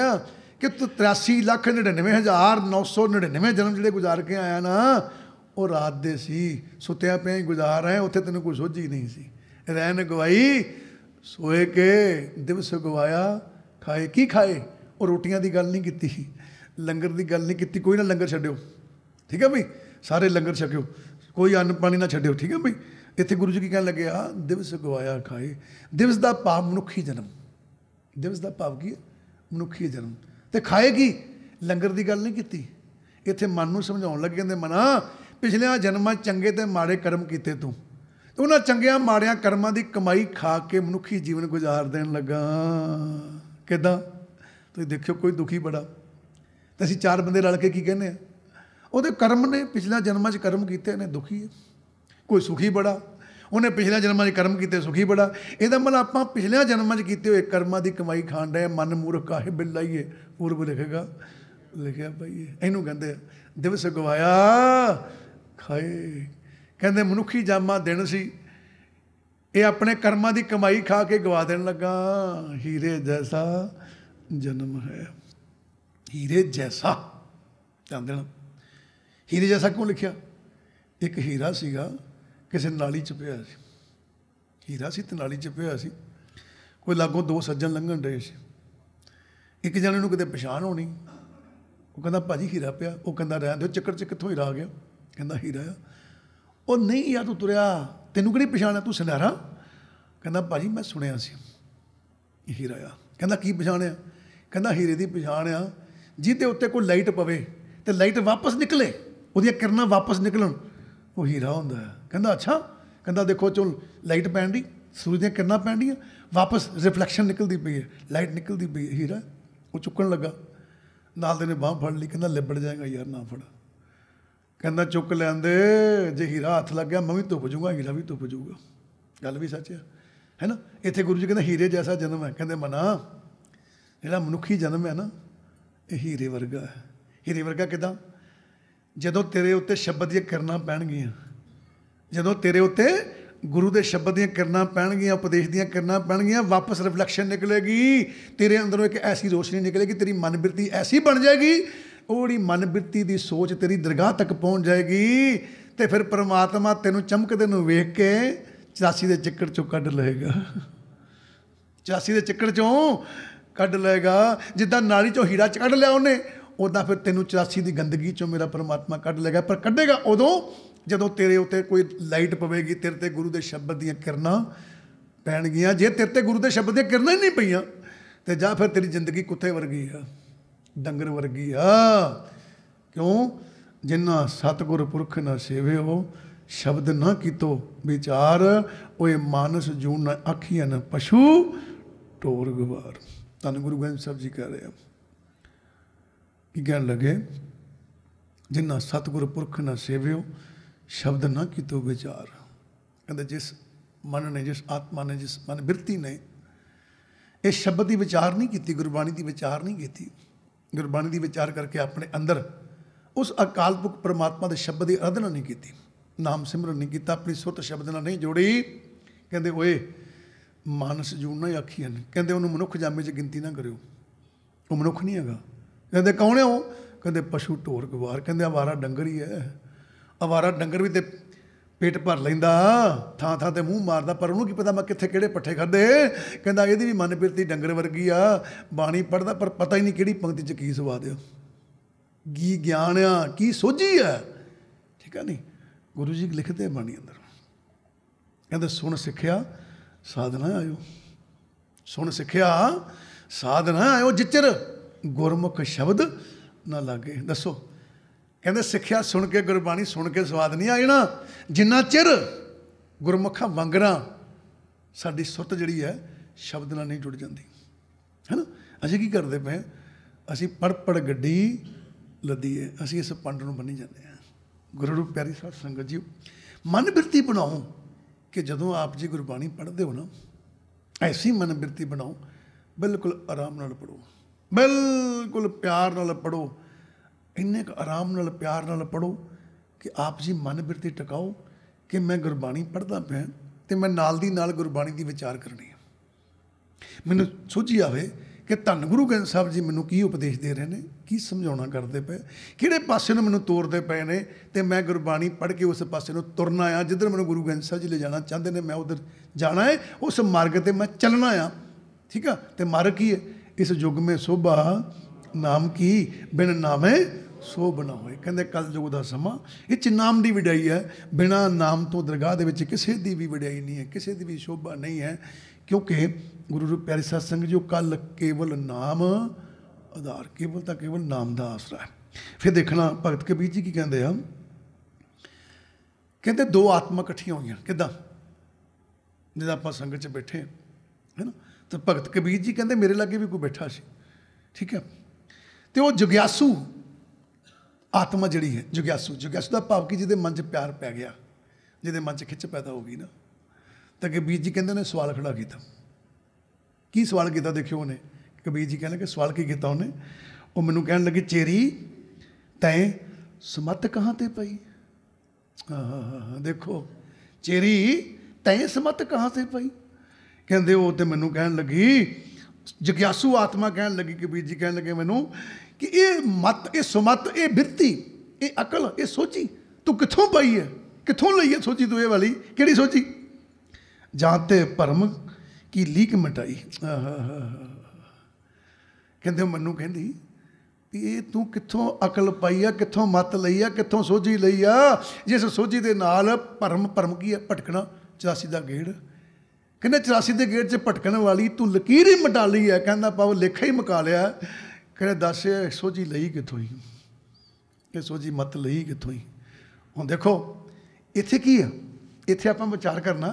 कि तू 83,99,999 जन्म जिहड़े गुजार के आया ना, वो रात दे सी, सुत्या पे ही गुजार आए, उत्थे तेनों कोई सुझ ही नहीं सी। रैन गवाई सोए के, दिवस गवाया खाए की खाए। और रोटियां की गल नहीं की, लंगर की गल नहीं की, कोई ना लंगर छड्डियो, ठीक है भाई, सारे लंगर छकियो, कोई अन्न पानी ना छड्डियो, ठीक है भाई। इत्थे गुरु जी की कहन लगे दिवस गवाया खाए। दिवस का भाव मनुखी जन्म, दिवस का भाव की मनुखी जन्म, तो खाए की लंगर की गल नहीं की। इत्थे मन नूं समझाउण लगे, कहंदे मना पिछलिया जन्मां चंगे ते माड़े कर्म कीते तूं, तो उन्हां चंगिया माड़िया कर्मां की कमाई खा के मनुखी जीवन गुजार देन लगा। किदां तुसीं देखियो, कोई दुखी बड़ा, तो असीं चार बंदे रल के की कहने आ, ਉਹਦੇ ਕਰਮ ਨੇ ਪਿਛਲੇ ਜਨਮਾਂ 'ਚ ਕਰਮ ਕੀਤੇ ਨੇ, ਦੁਖੀ ਹੈ। ਕੋਈ ਸੁਖੀ ਬੜਾ, ਉਹਨੇ ਪਿਛਲੇ ਜਨਮਾਂ 'ਚ ਕਰਮ ਕੀਤੇ, ਸੁਖੀ ਬੜਾ। ਇਹਦਾ ਮਤਲਬ ਆਪਾਂ ਪਿਛਲੇ ਜਨਮਾਂ 'ਚ ਕੀਤੇ ਹੋਏ ਕਰਮਾਂ ਦੀ ਕਮਾਈ ਖਾਣ ਡਏ, ਮਨ ਮੂਰਖ ਕਾਹੇ ਬਿਲ ਲਾਈਏ, ਪੂਰਬ ਲਿਖੇਗਾ, ਲਿਖਿਆ ਪਾਈਏ। ਇਹਨੂੰ ਕਹਿੰਦੇ ਦਿਵਸ ਗਵਾਇਆ ਖਾਏ। ਕਹਿੰਦੇ ਮਨੁੱਖੀ ਜਾਮਾ ਦਿਨ ਸੀ, ਇਹ ਆਪਣੇ ਕਰਮਾਂ ਦੀ ਕਮਾਈ ਖਾ ਕੇ ਗਵਾ ਦੇਣ ਲੱਗਾ। ਹੀਰੇ ਜੈਸਾ ਜਨਮ ਹੈ, ਹੀਰੇ ਜੈਸਾ, ਧਿਆਨ ਦੇਣਾ। हीरे जैसा क्यों लिखा? एक हीरा सीगा किसी नाली च पिया सी, हीरा सी ते नाली च पिया सी, कोई लागों दो सज्जन लंघन डे सी। एक जने नूं किते पछाण होनी, वो कहंदा भाजी हीरा पिया, वो कहंदा रहण दिओ, चक्कर च कित्थों हीरा आ गया? कहंदा हीरा आ। वो नहीं यार तू तुरिया, तैनूं किहड़ी पछाण है, तू सुनहरा? कहंदा भाजी मैं सुनिया सी हीरा आ। कहंदा की पछाणिया? कहंदा हीरे दी पछाण आ जिहदे उत्ते कोई लाइट पवे ते लाइट वापस निकले, ਉਹਦੀਆਂ ਕਿਰਨਾਂ ਵਾਪਸ ਨਿਕਲਣ, ਉਹ ਹੀਰਾ ਹੁੰਦਾ ਹੈ। ਕਹਿੰਦਾ ਅੱਛਾ, ਕਹਿੰਦਾ ਦੇਖੋ ਚਲ ਲਾਈਟ ਪੈਣ ਦੀ, ਸੂਰਜ ਦੀਆਂ ਕਿਰਨਾਂ ਪੈਣ ਦੀਆਂ, ਵਾਪਸ ਰਿਫਲੈਕਸ਼ਨ ਨਿਕਲਦੀ ਪਈ ਹੈ, ਲਾਈਟ ਨਿਕਲਦੀ ਪਈ ਹੈ, ਹੀਰਾ। ਉਹ ਚੁੱਕਣ ਲੱਗਾ, ਨਾਲ ਦੇ ਨੇ ਬਾਂਹ ਫੜ ਲਈ, ਕਹਿੰਦਾ ਲਿਬੜ ਜਾਏਗਾ ਯਾਰ, ਨਾ ਫੜ। ਕਹਿੰਦਾ ਚੁੱਕ ਲੈਂਦੇ, ਜੇ ਹੀਰਾ ਹੱਥ ਲੱਗ ਗਿਆ ਮੈਂ ਵੀ ਧੁੱਪ ਜੂਗਾ, ਹੀਰਾ ਵੀ ਧੁੱਪ ਜੂਗਾ। ਗੱਲ ਵੀ ਸੱਚ ਹੈ ਨਾ। ਇੱਥੇ ਗੁਰੂ ਜੀ ਕਹਿੰਦਾ ਹੀਰੇ ਜੈਸਾ ਜਨਮ ਹੈ। ਕਹਿੰਦੇ ਮਨਾ ਜਿਹੜਾ ਮਨੁੱਖੀ ਜਨਮ ਹੈ ਨਾ, ਇਹ ਹੀਰੇ ਵਰਗਾ ਹੈ। ਹੀਰੇ ਵਰਗਾ ਕਿੱਦਾਂ? ਜਦੋਂ ਤੇਰੇ ਉੱਤੇ ਸ਼ਬਦ ਦੀਆਂ ਕਿਰਨਾਂ ਪੈਣਗੀਆਂ, ਜਦੋਂ ਤੇਰੇ ਉੱਤੇ ਗੁਰੂ ਦੇ ਸ਼ਬਦ ਦੀਆਂ ਕਿਰਨਾਂ ਪੈਣਗੀਆਂ, ਉਪਦੇਸ਼ ਦੀਆਂ ਕਿਰਨਾਂ ਪੈਣਗੀਆਂ, ਵਾਪਸ ਰਿਫਲੈਕਸ਼ਨ ਨਿਕਲੇਗੀ, ਤੇਰੇ ਅੰਦਰੋਂ ਇੱਕ ਐਸੀ ਰੋਸ਼ਨੀ ਨਿਕਲੇਗੀ, ਤੇਰੀ ਮਨ ਬਿਰਤੀ ਐਸੀ ਬਣ ਜਾਏਗੀ, ਉਹ ਜਿਹੜੀ ਮਨ ਬਿਰਤੀ ਦੀ ਸੋਚ ਤੇਰੀ ਦਰਗਾਹ ਤੱਕ ਪਹੁੰਚ ਜਾਏਗੀ, ਤੇ ਫਿਰ ਪਰਮਾਤਮਾ ਤੈਨੂੰ ਚਮਕਦੇ ਨੂੰ ਵੇਖ ਕੇ 84 ਦੇ ਚੱਕਰ ਚੋਂ ਕੱਢ ਲਏਗਾ, 84 ਦੇ ਚੱਕਰ ਚੋਂ ਕੱਢ ਲਏਗਾ। ਜਿੱਦਾਂ ਨਾਲੀ ਚੋਂ ਹੀਰਾ ਕੱਢ ਲਿਆ ਉਹਨੇ, ਉੱਦਾਂ ਫਿਰ ਤੈਨੂੰ 84 ਦੀ ਗੰਦਗੀ ਚੋਂ ਮੇਰਾ ਪਰਮਾਤਮਾ ਕੱਢ ਲਏਗਾ। ਪਰ ਕੱਢੇਗਾ ਉਦੋਂ ਜਦੋਂ ਤੇਰੇ ਉੱਤੇ ਕੋਈ ਲਾਈਟ ਪਵੇਗੀ, ਤੇਰੇ 'ਤੇ ਗੁਰੂ ਦੇ ਸ਼ਬਦ ਦੀਆਂ ਕਿਰਨਾਂ ਪੈਣਗੀਆਂ। ਜੇ ਤੇਰੇ 'ਤੇ ਗੁਰੂ ਦੇ ਸ਼ਬਦ ਦੀਆਂ ਕਿਰਨਾਂ ਹੀ ਨਹੀਂ ਪਈਆਂ, ਤੇ ਜਾਂ ਫਿਰ ਤੇਰੀ ਜ਼ਿੰਦਗੀ ਕੁੱਤੇ ਵਰਗੀ ਆ, ਡੰਗਰ ਵਰਗੀ ਆ। ਕਿਉਂ? ਜਿਨ੍ਹਾਂ ਸਤਿਗੁਰ ਪੁਰਖ ਨਾ ਸੇਵਿਓ, ਸ਼ਬਦ ਨਾ ਕੀਤੋ ਵਿਚਾਰ, ਓਏ ਮਾਨਸ ਜੂਨ ਨਾ ਆਖੀਆਂ ਨਾ ਪਸ਼ੂ ਢੋਰ ਗਵਾਰ। ਧੰਨ ਗੁਰੂ ਗੋਬਿੰਦ ਸਾਹਿਬ ਜੀ ਕਹਿ ਰਹੇ ਆ, ਕੀ ਕਹਿਣ ਲੱਗੇ? ਜਿਨ੍ਹਾਂ ਸਤਿਗੁਰ ਪੁਰਖ ਨਾ ਸੇਵਿਓ, ਸ਼ਬਦ ਨਾ ਕੀਤੋ ਵਿਚਾਰ। ਕਹਿੰਦੇ ਜਿਸ ਮਨ ਨੇ, ਜਿਸ ਆਤਮਾ ਨੇ, ਜਿਸ ਮਨ ਬਿਰਤੀ ਨੇ ਇਹ ਸ਼ਬਦ ਦੀ ਵਿਚਾਰ ਨਹੀਂ ਕੀਤੀ, ਗੁਰਬਾਣੀ ਦੀ ਵਿਚਾਰ ਨਹੀਂ ਕੀਤੀ, ਗੁਰਬਾਣੀ ਦੀ ਵਿਚਾਰ ਕਰਕੇ ਆਪਣੇ ਅੰਦਰ ਉਸ ਅਕਾਲ ਪੁਰਖ ਪਰਮਾਤਮਾ ਦੇ ਸ਼ਬਦ ਦੀ ਅਰਾਧਨਾ ਨਹੀਂ ਕੀਤੀ, ਨਾਮ ਸਿਮਰਨ ਨਹੀਂ ਕੀਤਾ, ਆਪਣੀ ਸੁਰਤ ਸ਼ਬਦ ਨਾਲ ਨਹੀਂ ਜੋੜੀ। ਕਹਿੰਦੇ ਓਏ ਮਾਨਸ ਜੂਨ ਨਾ ਆਖੀਆਂ ਨੇ, ਕਹਿੰਦੇ ਉਹਨੂੰ ਮਨੁੱਖ ਜਾਮੇ 'ਚ ਗਿਣਤੀ ਨਾ ਕਰਿਓ, ਉਹ ਮਨੁੱਖ ਨਹੀਂ ਹੈਗਾ। ਕਹਿੰਦੇ ਕੌਣ ਹੈ ਉਹ? ਕਹਿੰਦੇ ਪਸ਼ੂ ਢੋਰ ਗਵਾਰ। ਕਹਿੰਦੇ ਅਵਾਰਾ ਡੰਗਰ ਹੀ ਹੈ। ਅਵਾਰਾ ਡੰਗਰ ਵੀ ਤੇ ਪੇਟ ਭਰ ਲੈਂਦਾ, ਥਾਂ ਥਾਂ ਤੇ ਮੂੰਹ ਮਾਰਦਾ, ਪਰ ਉਹਨੂੰ ਕੀ ਪਤਾ ਮੈਂ ਕਿੱਥੇ ਕਿਹੜੇ ਪੱਠੇ ਖਾਧੇ। ਕਹਿੰਦਾ ਇਹਦੀ ਵੀ ਮਨ ਬਿਰਤੀ ਡੰਗਰ ਵਰਗੀ ਆ, ਬਾਣੀ ਪੜ੍ਹਦਾ ਪਰ ਪਤਾ ਹੀ ਨਹੀਂ ਕਿਹੜੀ ਪੰਕਤੀ 'ਚ ਕੀ ਸਵਾਦ ਆ, ਕੀ ਗਿਆਨ ਆ, ਕੀ ਸੋਝੀ ਆ। ਠੀਕ ਆ ਨਹੀਂ? ਗੁਰੂ ਜੀ ਲਿਖਦੇ ਬਾਣੀ ਅੰਦਰ, ਕਹਿੰਦੇ ਸੁਣ ਸਿੱਖਿਆ ਸਾਧਨਾ ਆਇਓ, ਸੁਣ ਸਿੱਖਿਆ ਸਾਧਨਾ ਆਇਓ, ਜਿਚਰ ਗੁਰਮੁਖ ਸ਼ਬਦ ਨਾ ਲਾਗੇ। ਦੱਸੋ, ਕਹਿੰਦੇ ਸਿੱਖਿਆ ਸੁਣ ਕੇ, ਗੁਰਬਾਣੀ ਸੁਣ ਕੇ ਸਵਾਦ ਨਹੀਂ ਆ ਜਾਣਾ, ਜਿੰਨਾ ਚਿਰ ਗੁਰਮੁਖਾਂ ਵਾਂਗਰਾਂ ਸਾਡੀ ਸੁਰਤ ਜਿਹੜੀ ਹੈ ਸ਼ਬਦ ਨਾਲ ਨਹੀਂ ਜੁੜ ਜਾਂਦੀ, ਹੈ ਨਾ। ਅਸੀਂ ਕੀ ਕਰਦੇ ਪਏ? ਅਸੀਂ ਪੜ੍ਹ ਗੱਡੀ ਲੱਦੀਏ, ਅਸੀਂ ਇਸ ਪੰਡ ਨੂੰ ਬੰਨੀ ਜਾਂਦੇ ਹਾਂ। ਗੁਰੂ ਰੂਪ ਪਿਆਰੀ ਸਾਧ ਸੰਗਤ ਜੀ, मन बिरती बनाओ कि जदों आप जी गुरबाणी पढ़ते हो ना, ऐसी मन बिरती बनाओ, बिल्कुल आराम नाल पढ़ो, बिल्कुल प्यार नाल पढ़ो, इन्ने आराम नाल प्यार नाल पढ़ो कि आप जी मन बिरती टकाओ कि मैं गुरबाणी पढ़दा पिया तो मैं नाल दी नाल गुरबाणी दी विचार करनी है। मैनूं सूझी आवे कि धन गुरु ग्रंथ साहब जी मैनूं की उपदेश दे रहे हैं, की समझाउणा करते पे, किहड़े पासे नूं मैनूं तोरदे पे ने, ते मैं गुरबाणी पढ़ के उस पासे नूं तुरना आ जिधर मैनूं गुरु ग्रंथ साहब जी ले जाना चाहते हैं, मैं उधर जाना है, उस मार्ग ते मैं चलना आ। ठीक है, तो मार्ग की है, इस युग में शोभा नाम की बिन नामे शोभ ना होए। कहते कल युग का समा इस नाम की वड्याई है, बिना नाम तो दरगाह दे विच किसी की भी वड्याई नहीं है, किसी की भी शोभा नहीं है, क्योंकि गुरु रूप प्यारे सत्संग जो कल केवल नाम आधार, केवल तो केवल नाम का आसरा है। फिर देखना भगत कबीर जी की कहते हैं, कहते दो आत्मा इकट्ठियां हुई किदा, जिदा आप संगत च बैठे है ना, तो भगत कबीर जी कहते मेरे लागे भी कोई बैठा सी, ठीक है, तो वो जग्यासू आत्मा जिहड़ी है, जग्यासू, जग्यासू का भाव कि जिहदे मन च प्यार पै गया, जिहदे मन च खिच पैदा हो गई ना, तो कबीर जी कहते उन्हें सवाल खड़ा किया। की सवाल किया देखियो उन्हें, कबीर जी कहने कि सवाल की किया उन्हें, वो मैनू कहन लगी चेरी तैं समत कहाँ ते पई। हाँ देखो चेरी तैं समत कहाँ से पई, कहते वो तो मैनू कहन लगी, जग्यासू आत्मा कहन लगी, कबीर जी कहन लगे मैनू कि ये मत, ये सुमत, ये बिरती, ये अकल, ये सोची तू कितों पाई है, कितों लई है सोची तू, ये वाली किहड़ी सोची, जाते भरम की लीक मिटाई। कहते मैनू कहती भी ये तू कितों अकल पाई है, कितों मत लई है, कितों सोझी लई आ, जिस सोझी दे नाल भरम, भरम की है भटकना, 84 का गेड़, कहते 84 के गेड़ च भटकन वाली तू लकीर ही मिटा ली है, कहना पाओ लेखा ही मुका लिया, कहते दस सोझी लई कितों ही, ये सोझी मत लई कितों ही। हुण देखो इत्थे की है, इत्थे आपां विचार करना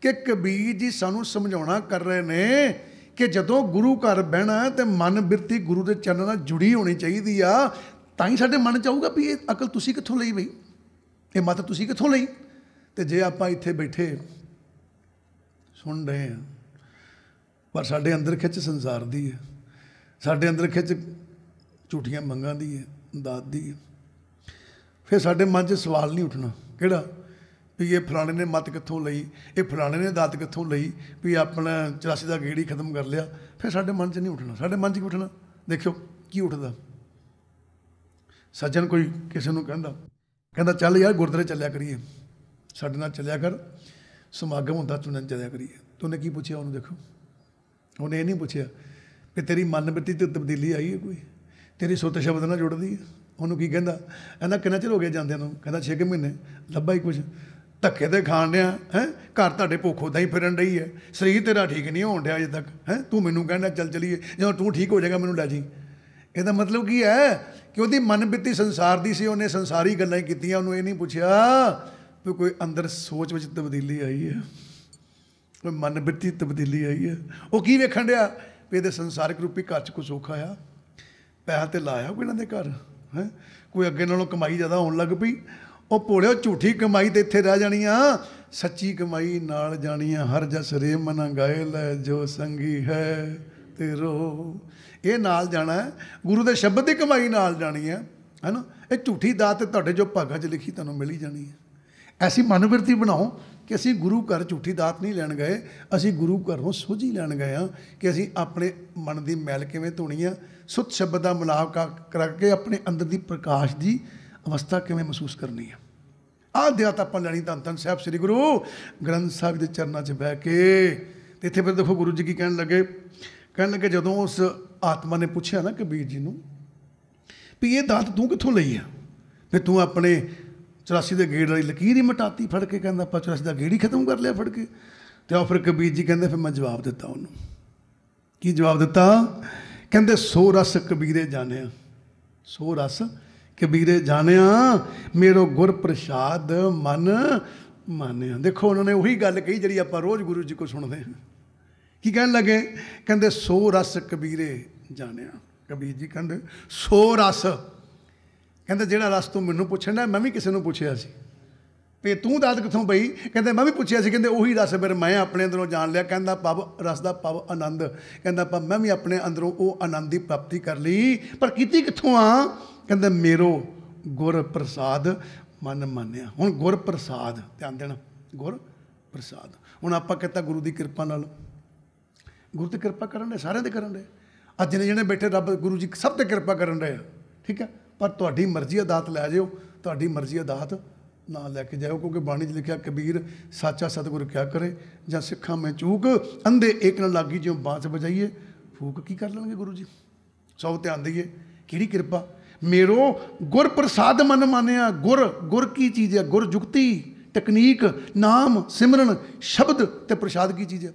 कि कबीर जी सानू समझाउणा कर रहे ने कि जदों गुरु घर बहना तो मन बिरती गुरु के चरणों नाल जुड़ी होनी चाहिए आ, तां ही साडे मन च आऊगा भी ये अकल तुसी कित्थों लई बई, ये मत तुसी कित्थों लई। तो जे आपां इत्थे बैठे सुन रहे हैं पर साडे अंदर खिच संसार दी है, साडे अंदर खिच झूठियां मंगां दी है, दात दी है, फिर साडे मन च सवाल नहीं उठना किहड़ा भी ये फलाने ने मत कित्थों लई, ये फलाने ने दात कित्थों लई, भी अपना 84 का गेड़ ही खत्म कर लिया, फिर साडे मन च नहीं उठना। साडे मन च की उठना, देखियो की उठदा, सज्जन कोई किसी को कहता चल यार गुरुद्वारे चलिया करिए, साडे नाल चलिया कर, समागम होंदा चुनन चलिया करिए, तो उन्हें की पूछया, उन्होंने देखो उन्हें ये नहीं पूछया कि तेरी मन बिरती ते तब्दीली आई है, कोई तेरी सुत शब्द ना जुड़दी है, उन्होंने की कहता, कहना किन्ना चिर हो गया जांदे नूं, कहता 6 महीने, लब्भा ही कुछ, धक्के तो खाण दिया है, घर तुहाडे भुख उदां ही फिरन रही है, शरीर तेरा ठीक नहीं होण दिया अजे तक है, तू मैनू कहना चल चलीए, जो तू ठीक हो जाएगा मैनू लै जी। ਇਹਦਾ मतलब की है कि ਉਹਦੀ मन बिरती संसार दी सी, ਉਹਨੇ संसारी ਗੱਲਾਂ ਹੀ ਕੀਤੀਆਂ, ਉਹਨੂੰ ਇਹ ਨਹੀਂ ਪੁੱਛਿਆ ਵੀ ਕੋਈ ਅੰਦਰ ਸੋਚ ਵਿੱਚ ਤਬਦੀਲੀ ਆਈ ਹੈ, ਕੋਈ मन बिरती तब्दीली आई है। ਉਹ ਕੀ ਵੇਖਣ ਡਿਆ ਵੀ ਇਹਦੇ ਸੰਸਾਰਿਕ ਰੂਪੀ ਘਰ 'ਚ ਕੋਈ ਸੁੱਖ ਆਇਆ, ਪੈਸਾ ਤੇ ਲਾਇਆ ਕੋਈ ਇਹਨਾਂ ਦੇ ਘਰ ਹੈ, ਕੋਈ ਅੱਗੇ ਨਾਲੋਂ ਕਮਾਈ ਜ਼ਿਆਦਾ ਹੋਣ ਲੱਗ ਪਈ, ਉਹ ਭੋਲਿਓ ਝੂਠੀ ਕਮਾਈ ਤੇ ਇੱਥੇ ਰਹਿ ਜਾਣੀ ਆ, ਸੱਚੀ ਕਮਾਈ ਨਾਲ ਜਾਣੀ ਆ, ਹਰ ਜਸ ਰੇ ਮਨ ਗਾਏ ਲੈ ਜੋ ਸੰਗੀ ਹੈ ਤੇਰੋ, ਇਹ ਨਾਲ ਜਾਣਾ, ਗੁਰੂ ਦੇ ਸ਼ਬਦ ਦੀ ਕਮਾਈ ਨਾਲ ਜਾਣੀ ਹੈ ਨਾ, ਇਹ ਝੂਠੀ ਦਾਤ ਤੇ ਤੁਹਾਡੇ ਜੋ ਭਾਗਾਂ 'ਚ ਲਿਖੀ ਤੁਹਾਨੂੰ ਮਿਲ ਹੀ ਜਾਣੀ ਹੈ। ਐਸੀ ਮਨ ਬਿਰਤੀ ਬਣਾਓ ਕਿ ਅਸੀਂ ਗੁਰੂ ਘਰ ਝੂਠੀ ਦਾਤ ਨਹੀਂ ਲੈਣ ਗਏ, ਅਸੀਂ ਗੁਰੂ ਘਰੋਂ ਸੋਝੀ ਲੈਣ ਗਏ ਹਾਂ ਕਿ ਅਸੀਂ ਆਪਣੇ ਮਨ ਦੀ ਮੈਲ ਕਿਵੇਂ ਧੋਣੀ ਆ, ਸੁੱਤ ਸ਼ਬਦ ਦਾ ਮਿਲਾਪ ਕਰਕੇ ਆਪਣੇ ਅੰਦਰ ਦੀ ਪ੍ਰਕਾਸ਼ ਦੀ ਅਵਸਥਾ ਕਿਵੇਂ ਮਹਿਸੂਸ ਕਰਨੀ ਹੈ। ਆਹ ਦਿਆਤ ਆਪਾਂ ਲੈਣੀ ਧੰਨ ਧੰਨ ਸਾਹਿਬ ਸ੍ਰੀ ਗੁਰੂ ਗ੍ਰੰਥ ਸਾਹਿਬ ਦੇ ਚਰਨਾਂ 'ਚ ਬਹਿ ਕੇ। ਤੇ ਇੱਥੇ ਫਿਰ ਦੇਖੋ ਗੁਰੂ ਜੀ ਕੀ ਕਹਿਣ ਲੱਗੇ ਜਦੋਂ ਉਸ ਆਤਮਾ ਨੇ ਪੁੱਛਿਆ ਨਾ ਕਬੀਰ ਜੀ ਨੂੰ ਵੀ ਇਹ ਦਾਤ ਤੂੰ ਕਿੱਥੋਂ ਲਈ ਆ, ਫਿਰ ਤੂੰ ਆਪਣੇ 84 ਦੇ ਗੇੜ ਵਾਲੀ ਲਕੀਰ ਹੀ ਮਿਟਾਤੀ ਫੜ ਕੇ, ਕਹਿੰਦਾ ਆਪਾਂ 84 ਦਾ ਗੇੜ ਹੀ ਖਤਮ ਕਰ ਲਿਆ ਫੜ ਕੇ। ਤੇ ਉਹ ਫਿਰ ਕਬੀਰ ਜੀ ਕਹਿੰਦੇ ਫਿਰ ਮੈਂ ਜਵਾਬ ਦਿੱਤਾ ਉਹਨੂੰ, ਕੀ ਜਵਾਬ ਦਿੱਤਾ, ਕਹਿੰਦੇ ਸੋ ਰਸ ਕਬੀਰੇ ਜਾਣਿਆ, ਸੋ ਰਸ ਕਬੀਰੇ ਜਾਣਿਆ, ਮੇਰੋ ਗੁਰ ਪ੍ਰਸਾਦ ਮਨ ਮਾਨਿਆ। ਦੇਖੋ ਉਹਨਾਂ ਨੇ ਉਹੀ ਗੱਲ ਕਹੀ ਜਿਹੜੀ ਆਪਾਂ ਰੋਜ਼ ਗੁਰੂ ਜੀ ਕੋਲ ਸੁਣਦੇ ਹਾਂ। ਕੀ ਕਹਿਣ ਲੱਗੇ, ਕਹਿੰਦੇ ਸੋ ਰਸ ਕਬੀਰੇ ਜਾਣਿਆ, ਕਬੀਰ ਜੀ ਕਹਿੰਦੇ ਸੋ ਰਸ, ਕਹਿੰਦੇ ਜਿਹੜਾ ਰਸ ਤੂੰ ਮੈਨੂੰ ਪੁੱਛਣ ਦਾ ਮੈਂ ਵੀ ਕਿਸੇ ਨੂੰ ਪੁੱਛਿਆ ਸੀ, ਵੀ ਤੂੰ ਦਾਤ ਕਿੱਥੋਂ ਪਈ? ਕਹਿੰਦੇ ਮੈਂ ਵੀ ਪੁੱਛਿਆ ਸੀ। ਕਹਿੰਦੇ ਉਹੀ ਰਸ ਫਿਰ ਮੈਂ ਆਪਣੇ ਅੰਦਰੋਂ ਜਾਣ ਲਿਆ। ਕਹਿੰਦਾ ਪਵ ਰਸ ਦਾ ਪਵ ਆਨੰਦ। ਕਹਿੰਦਾ ਪਵ ਮੈਂ ਵੀ ਆਪਣੇ ਅੰਦਰੋਂ ਉਹ ਆਨੰਦ ਦੀ ਪ੍ਰਾਪਤੀ ਕਰ ਲਈ, ਪਰ ਕੀਤੀ ਕਿੱਥੋਂ ਆ? ਕਹਿੰਦੇ ਮੇਰੋ ਗੁਰ ਪ੍ਰਸਾਦ ਮਨ ਮਾਨਿਆ। ਹੁਣ ਗੁਰ ਪ੍ਰਸਾਦ ਧਿਆਨ ਦੇਣਾ, ਗੁਰ ਪ੍ਰਸਾਦ। ਹੁਣ ਆਪਾਂ ਕਹਿੰਦਾ ਗੁਰੂ ਦੀ ਕਿਰਪਾ ਨਾਲ, ਗੁਰੂ ਤੇ ਕਿਰਪਾ ਕਰਨ ਦੇ, ਸਾਰਿਆਂ ਦੇ ਕਰਨ ਦੇ। ਅੱਜ ਜਿਹਨੇ ਜਿਹਨੇ ਬੈਠੇ ਰੱਬ ਗੁਰੂ ਜੀ ਸਭ ਤੇ ਕਿਰਪਾ ਕਰਨ ਰਹੇ ਆ, ਠੀਕ ਹੈ। ਪਰ ਤੁਹਾਡੀ ਮਰਜ਼ੀ ਆ ਦਾਤ ਲੈ ਜਾਓ, ਤੁਹਾਡੀ ਮਰਜ਼ੀ ਆ ਦਾਤ ਨਾ ਲੈ ਕੇ ਜਾਓ। ਕਿਉਂਕਿ ਬਾਣੀ 'ਚ ਲਿਖਿਆ ਕਬੀਰ ਸਾਚਾ ਸਤਿਗੁਰ ਕਿਆ ਕਰੇ, ਜਾਂ ਸਿੱਖਾਂ ਮੈਂ ਚੂਕ ਅੰਧੇ ਏਕ ਨਾਲ ਲਾਗੀ ਜਿਉਂ ਬਾਂਸ ਵਜਾਈਏ ਫੂਕ। ਕੀ ਕਰ ਲੈਣਗੇ ਗੁਰੂ ਜੀ? ਸਭ ਧਿਆਨ ਦਈਏ, ਕਿਹੜੀ ਕਿਰਪਾ? ਮੇਰੋ ਗੁਰ ਪ੍ਰਸਾਦ ਮਨ ਮਾਨਿਆ। ਗੁਰ, ਗੁਰ ਕੀ ਚੀਜ਼ ਹੈ? ਗੁਰ ਜੁਗਤੀ, ਟੈਕਨੀਕ, ਨਾਮ, ਸਿਮਰਨ, ਸ਼ਬਦ ਤੇ ਪ੍ਰਸਾਦ ਕੀ ਚੀਜ਼ ਹੈ?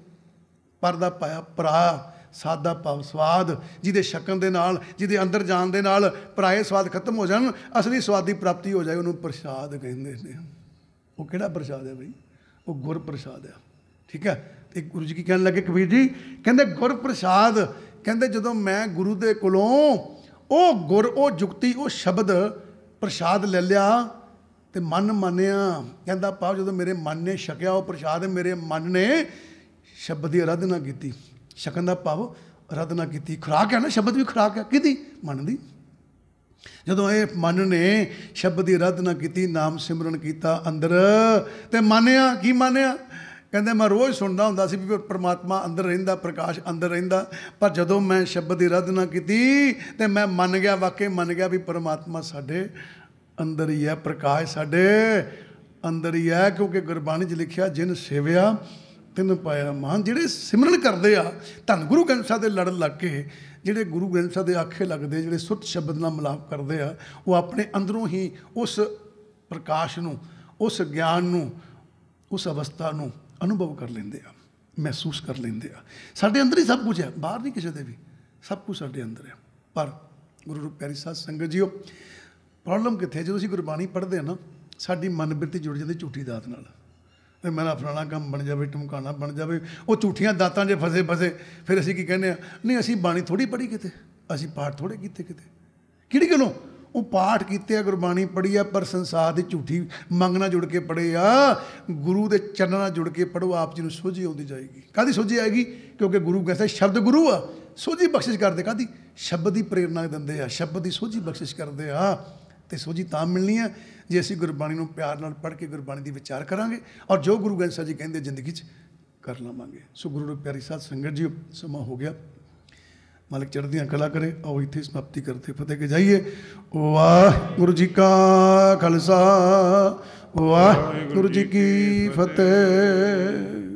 ਪਰ ਦਾ ਪਾਇਆ ਪਰਾ, ਸਾਧ ਦਾ ਭਾਵ ਸਵਾਦ, ਜਿਹਦੇ ਛਕਣ ਦੇ ਨਾਲ, ਜਿਹਦੇ ਅੰਦਰ ਜਾਣ ਦੇ ਨਾਲ ਪਰਾਏ ਸਵਾਦ ਖਤਮ ਹੋ ਜਾਣ, ਅਸਲੀ ਸਵਾਦ ਦੀ ਪ੍ਰਾਪਤੀ ਹੋ ਜਾਏ, ਉਹਨੂੰ ਪ੍ਰਸਾਦ ਕਹਿੰਦੇ ਨੇ। ਉਹ ਕਿਹੜਾ ਪ੍ਰਸਾਦ ਹੈ ਬਈ? ਉਹ ਗੁਰ ਪ੍ਰਸਾਦ ਹੈ, ਠੀਕ ਹੈ। ਤੇ ਗੁਰੂ ਜੀ ਕੀ ਕਹਿਣ ਲੱਗੇ ਕਬੀਰ ਜੀ? ਕਹਿੰਦੇ ਗੁਰ ਪ੍ਰਸਾਦ, ਕਹਿੰਦੇ ਜਦੋਂ ਮੈਂ ਗੁਰੂ ਦੇ ਕੋਲੋਂ ਉਹ ਗੁਰ, ਉਹ ਜੁਗਤੀ, ਉਹ ਸ਼ਬਦ ਪ੍ਰਸਾਦ ਲੈ ਲਿਆ ਤੇ ਮਨ ਮੰਨਿਆ। ਕਹਿੰਦਾ ਭਾਵ ਜਦੋਂ ਮੇਰੇ ਮਨ ਨੇ ਛਕਿਆ ਉਹ ਪ੍ਰਸਾਦ, ਮੇਰੇ ਮਨ ਨੇ ਸ਼ਬਦ ਦੀ ਅਰਾਧਨਾ ਕੀਤੀ। ਛਕਣ ਦਾ ਭਾਵ ਅਰਾਧਨਾ ਕੀਤੀ। ਖੁਰਾਕ ਹੈ ਨਾ, ਸ਼ਬਦ ਵੀ ਖੁਰਾਕ ਹੈ ਕਿਹਦੀ? ਮਨ ਦੀ। ਜਦੋਂ ਇਹ ਮਨ ਨੇ ਸ਼ਬਦ ਦੀ ਅਰਾਧਨਾ ਕੀਤੀ, ਨਾਮ ਸਿਮਰਨ ਕੀਤਾ ਅੰਦਰ, ਤੇ ਮੰਨਿਆ। ਕੀ ਮੰਨਿਆ? ਕਹਿੰਦੇ ਮੈਂ ਰੋਜ਼ ਸੁਣਦਾ ਹੁੰਦਾ ਸੀ ਵੀ ਪਰਮਾਤਮਾ ਅੰਦਰ ਰਹਿੰਦਾ, ਪ੍ਰਕਾਸ਼ ਅੰਦਰ ਰਹਿੰਦਾ, ਪਰ ਜਦੋਂ ਮੈਂ ਸ਼ਬਦ ਦੀ ਅਰਾਧਨਾ ਕੀਤੀ ਤੇ ਮੈਂ ਮੰਨ ਗਿਆ, ਵਾਕਈ ਮੰਨ ਗਿਆ ਵੀ ਪਰਮਾਤਮਾ ਸਾਡੇ ਅੰਦਰ ਹੀ ਹੈ, ਪ੍ਰਕਾਸ਼ ਸਾਡੇ ਅੰਦਰ ਹੀ ਹੈ। ਕਿਉਂਕਿ ਗੁਰਬਾਣੀ 'ਚ ਲਿਖਿਆ ਜਿਨ ਸੇਵਿਆ ਤਿਨ ਪਾਇਆ ਮਾਨ। ਜਿਹੜੇ ਸਿਮਰਨ ਕਰਦੇ ਆ, ਧੰਨ ਗੁਰੂ ਗ੍ਰੰਥ ਸਾਹਿਬ ਦੇ ਲੜ ਲੱਗ ਕੇ, ਜਿਹੜੇ ਗੁਰੂ ਗ੍ਰੰਥ ਸਾਹਿਬ ਦੇ ਆਖੇ ਲੱਗਦੇ, ਜਿਹੜੇ ਸੁੱਤ ਸ਼ਬਦ ਨਾਲ ਮਿਲਾਪ ਕਰਦੇ ਆ, ਉਹ ਆਪਣੇ ਅੰਦਰੋਂ ਹੀ ਉਸ ਪ੍ਰਕਾਸ਼ ਨੂੰ, ਉਸ ਗਿਆਨ ਨੂੰ, ਉਸ ਅਵਸਥਾ ਨੂੰ ਅਨੁਭਵ ਕਰ ਲੈਂਦੇ ਆ, ਮਹਿਸੂਸ ਕਰ ਲੈਂਦੇ ਆ। ਸਾਡੇ ਅੰਦਰ ਹੀ ਸਭ ਕੁਝ ਹੈ, ਬਾਹਰ ਨਹੀਂ ਕਿਸੇ ਦੇ ਵੀ, ਸਭ ਕੁਝ ਸਾਡੇ ਅੰਦਰ ਹੈ। ਪਰ ਗੁਰੂ ਰੂਪ ਪਿਆਰੀ ਸਾਧ ਸੰਗਤ ਜੀਓ, ਪ੍ਰੋਬਲਮ ਕਿੱਥੇ? ਜਦੋਂ ਅਸੀਂ ਗੁਰਬਾਣੀ ਪੜ੍ਹਦੇ ਹਾਂ ਨਾ, ਸਾਡੀ ਮਨਬਿਰਤੀ ਜੁੜ ਜਾਂਦੀ ਝੂਠੀ ਦਾਤ ਨਾਲ। ਵੀ ਮੇਰਾ ਫਲਾਣਾ ਕੰਮ ਬਣ ਜਾਵੇ, ਟਮਕਾਣਾ ਬਣ ਜਾਵੇ, ਉਹ ਝੂਠੀਆਂ ਦਾਤਾਂ 'ਚ ਫਸੇ। ਫਿਰ ਅਸੀਂ ਕੀ ਕਹਿੰਦੇ ਹਾਂ? ਨਹੀਂ ਅਸੀਂ ਬਾਣੀ ਥੋੜ੍ਹੀ ਪੜ੍ਹੀ ਕਿਤੇ, ਅਸੀਂ ਪਾਠ ਥੋੜ੍ਹੇ ਕੀਤੇ ਕਿਤੇ। ਕਿਹੜੀ ਗੱਲੋਂ? ਉਹ ਪਾਠ ਕੀਤੇ ਆ, ਗੁਰਬਾਣੀ ਪੜ੍ਹੀ ਆ, ਪਰ ਸੰਸਾਰ ਦੀ ਝੂਠੀ ਮੰਗ ਨਾਲ ਜੁੜ ਕੇ ਪੜ੍ਹੇ ਆ। ਗੁਰੂ ਦੇ ਚਰਨਾਂ ਨਾਲ ਜੁੜ ਕੇ ਪੜ੍ਹੋ, ਆਪ ਜੀ ਨੂੰ ਸੋਝੀ ਆਉਂਦੀ ਜਾਏਗੀ। ਕਾਹਦੀ ਸੋਝੀ ਆਏਗੀ? ਕਿਉਂਕਿ ਗੁਰੂ ਕਹਿੰਦਾ ਸ਼ਬਦ ਗੁਰੂ ਆ, ਸੋਝੀ ਬਖਸ਼ਿਸ਼ ਕਰਦੇ। ਕਾਹਦੀ? ਸ਼ਬਦ ਦੀ ਪ੍ਰੇਰਨਾ ਦਿੰਦੇ ਆ, ਸ਼ਬਦ ਦੀ ਸੋਝੀ ਬਖਸ਼ਿਸ਼ ਕਰਦੇ ਆ। ਤੇ ਸੋਝੀ ਤਾਂ ਮਿਲਣੀ ਹੈ ਜੇ ਅਸੀਂ ਗੁਰਬਾਣੀ ਨੂੰ ਪਿਆਰ ਨਾਲ ਪੜ੍ਹ ਕੇ ਗੁਰਬਾਣੀ ਦੀ ਵਿਚਾਰ ਕਰਾਂਗੇ, ਔਰ ਜੋ ਗੁਰੂ ਗ੍ਰੰਥ ਸਾਹਿਬ ਜੀ ਕਹਿੰਦੇ ਜ਼ਿੰਦਗੀ 'ਚ ਕਰ ਲਵਾਂਗੇ। ਸੋ ਗੁਰੂ ਰੂਪ ਪਿਆਰੀ ਸਾਧ ਸੰਗਤ ਜੀ, ਸਮਾਂ ਹੋ ਗਿਆ, ਮਾਲਕ ਚੜ੍ਹਦੀਆਂ ਕਲਾ ਕਰੇ। ਆਓ ਇੱਥੇ ਸਮਾਪਤੀ ਕਰਦੇ, ਫਤਿਹ ਕੇ ਜਾਈਏ। ਵਾਹਿਗੁਰੂ ਜੀ ਕਾ ਖਾਲਸਾ, ਵਾਹਿਗੁਰੂ ਜੀ ਕੀ ਫਤਿਹ।